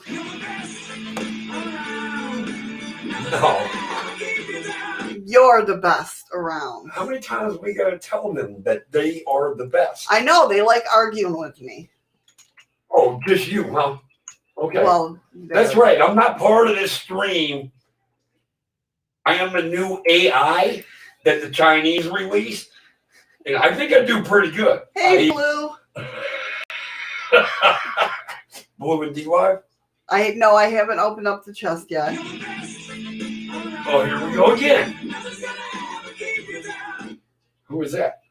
You're the best around. How many times we got to tell them that they are the best? I know, they like arguing with me. Oh, just you, huh? Okay. Well, that's right. I'm not part of this stream. I am the new AI that the Chinese released. And I think I do pretty good. Hey, Blue. Blue and dlive? I haven't opened up the chest yet. Oh, here we go again. Who is that?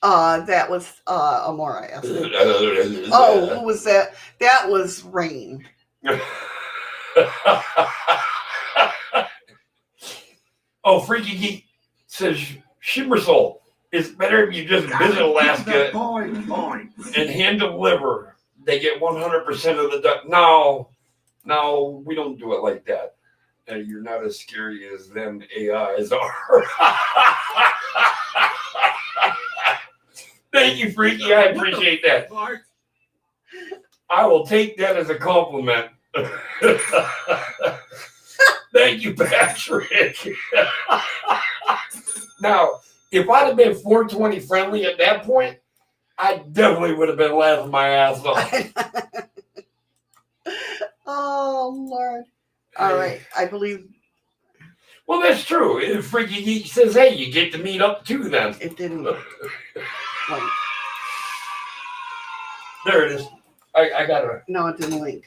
That was Amora. Oh, who was that? That was Rain. Oh, Freaky Geek says Shimmer Soul. It's better if you just visit Alaska and hand deliver. They get 100% of the duck. No, we don't do it like that. And you're not as scary as them AIs are. Thank you, Freaky. I appreciate that. I will take that as a compliment. Thank you, Patrick. Now, if I'd have been 420 friendly at that point, I definitely would have been laughing my ass off. Oh, Lord. All right. I believe. Well, that's true. If Freaky Geek says, hey, you get to meet up too then. It didn't. Link. There it is. I got to. No, it didn't link.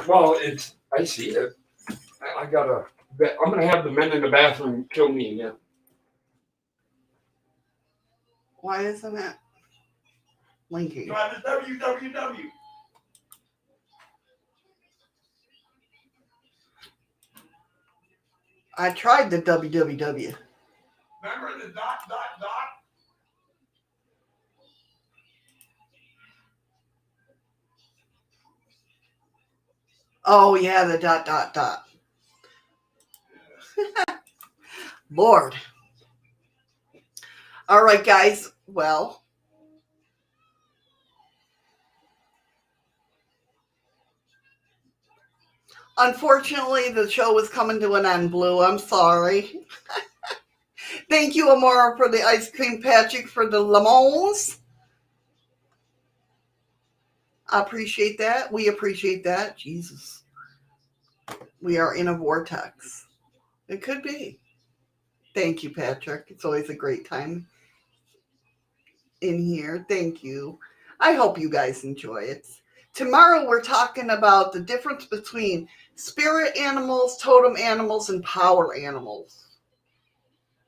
Well, I see it. I got to. I'm going to have the men in the bathroom kill me again. Why isn't it linking? Try the www. I tried the www. Remember the ... Oh, yeah, the ... Lord. All right, guys. Well, Unfortunately, the show was coming to an end, Blue. I'm sorry. Thank you, Amora, for the ice cream, Patrick, for the lemons. I appreciate that. We appreciate that. Jesus. We are in a vortex. It could be. Thank you, Patrick. It's always a great time in here. Thank you. I hope you guys enjoy it. Tomorrow we're talking about the difference between spirit animals, totem animals, and power animals.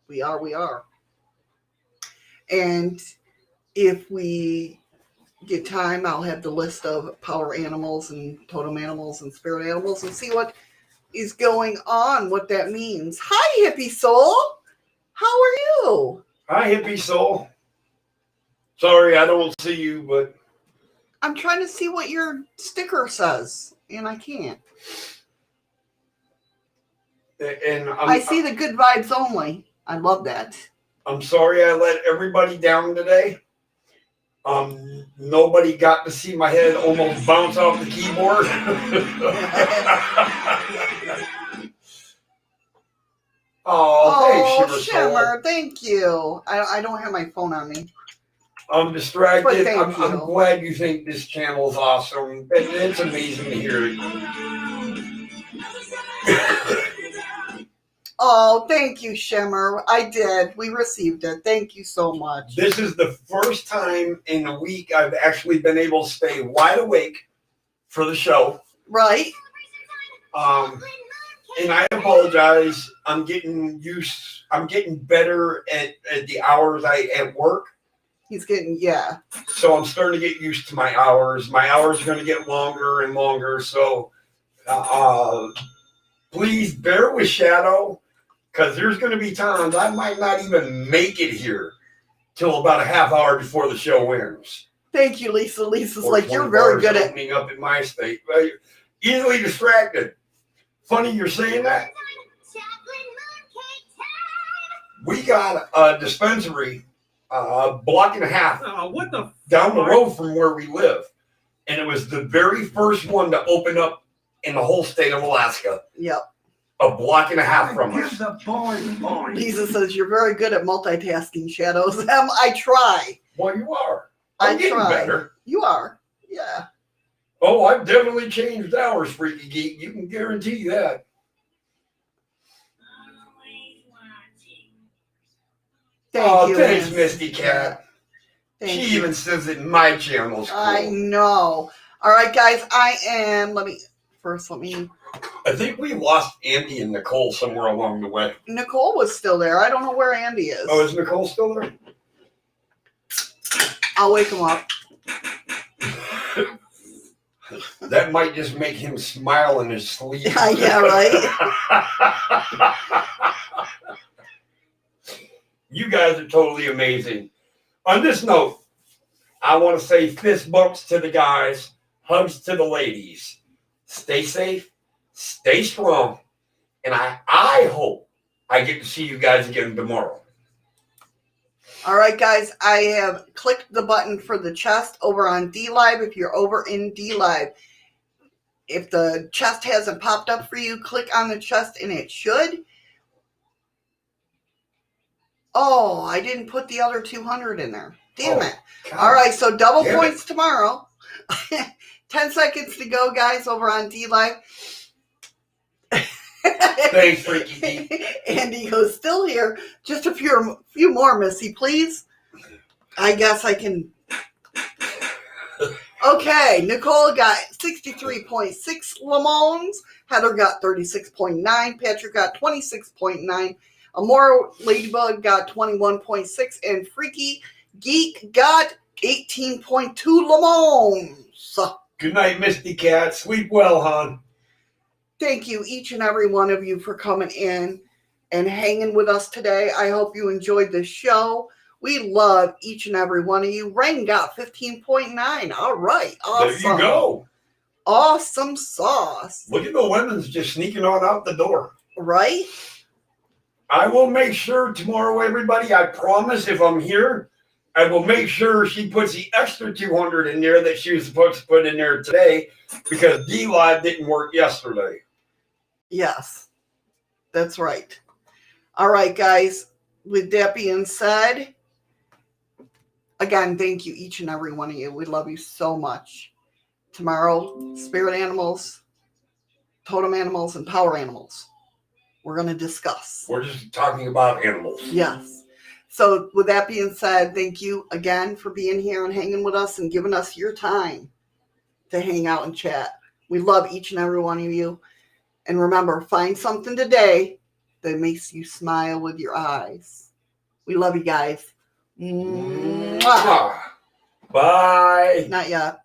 We are. And if we get time, I'll have the list of power animals and totem animals and spirit animals and see what is going on, what that means. Hi, hippie soul. How are you? Hi, hippie soul. Sorry, I don't see you, but I'm trying to see what your sticker says, and I can't. and I see the good vibes only. I love that. I'm sorry I let everybody down today. Nobody got to see my head almost bounce off the keyboard. Oh, thanks, Shimmer, thank you. I don't have my phone on me. I'm distracted. But thank you. I'm glad you think this channel is awesome. It's amazing to hear it. Oh, thank you, Shimmer. I did. We received it. Thank you so much. This is the first time in a week I've actually been able to stay wide awake for the show. Right? And I apologize. I'm getting better at the hours I at work. He's getting, yeah. So I'm starting to get used to my hours. My hours are going to get longer and longer. So please bear with Shadow, because there's going to be times I might not even make it here till about a half hour before the show ends. Thank you, Lisa. Lisa's Or like, you're 20 very bars good at opening up in my state. Easily distracted. Funny you're saying that. We got a dispensary a block and a half What the down the road from where we live. And it was the very first one to open up in the whole state of Alaska. Yep. A block and a half from Give us. the boy points. Lisa says, you're very good at multitasking, Shadows. I try. Well, you are. I I'm getting try. better. You are. Yeah. Oh, I've definitely changed hours, Freaky Geek. You can guarantee that. Thank you. Thanks, Liz. Misty Cat. Thank She you. even says it in my channel. I know. All right, guys. Let me. I think we lost Andy and Nicole somewhere along the way. Nicole was still there. I don't know where Andy is. Oh, is Nicole still there? I'll wake him up. That might just make him smile in his sleep. Yeah, right? You guys are totally amazing. On this note, I want to say fist bumps to the guys, hugs to the ladies. Stay safe, stay strong, and I hope I get to see you guys again tomorrow. All right, guys, I have clicked the button for the chest over on dlive. If you're over in dlive, if the chest hasn't popped up for you, click on the chest and it should. Oh, I didn't put the other 200 in there. Damn it. God. All right, so double Damn points tomorrow. 10 seconds to go, guys, over on dlive. Thanks, Freaky Geek. Andy goes, still here. Just a few more, Missy, please. I guess I can. Okay, Nicole got 63.6 lemons. Heather got 36.9. Patrick got 26.9. Amora Ladybug got 21.6. And Freaky Geek got 18.2 lemons. Good night, Misty Cat. Sleep well, hon. Thank you, each and every one of you, for coming in and hanging with us today. I hope you enjoyed the show. We love each and every one of you. Rain got 15.9. All right. Awesome. There you go. Awesome sauce. Look at the women's just sneaking on out the door. Right? I will make sure tomorrow, everybody, I promise if I'm here, I will make sure she puts the extra 200 in there that she was supposed to put in there today, because dlive didn't work yesterday. Yes, that's right. All right, guys. With that being said, again, thank you, each and every one of you. We love you so much. Tomorrow, spirit animals, totem animals, and power animals. We're going to discuss. We're just talking about animals. Yes. So with that being said, thank you again for being here and hanging with us and giving us your time to hang out and chat. We love each and every one of you. And remember, find something today that makes you smile with your eyes. We love you guys. Mwah. Bye. Not yet.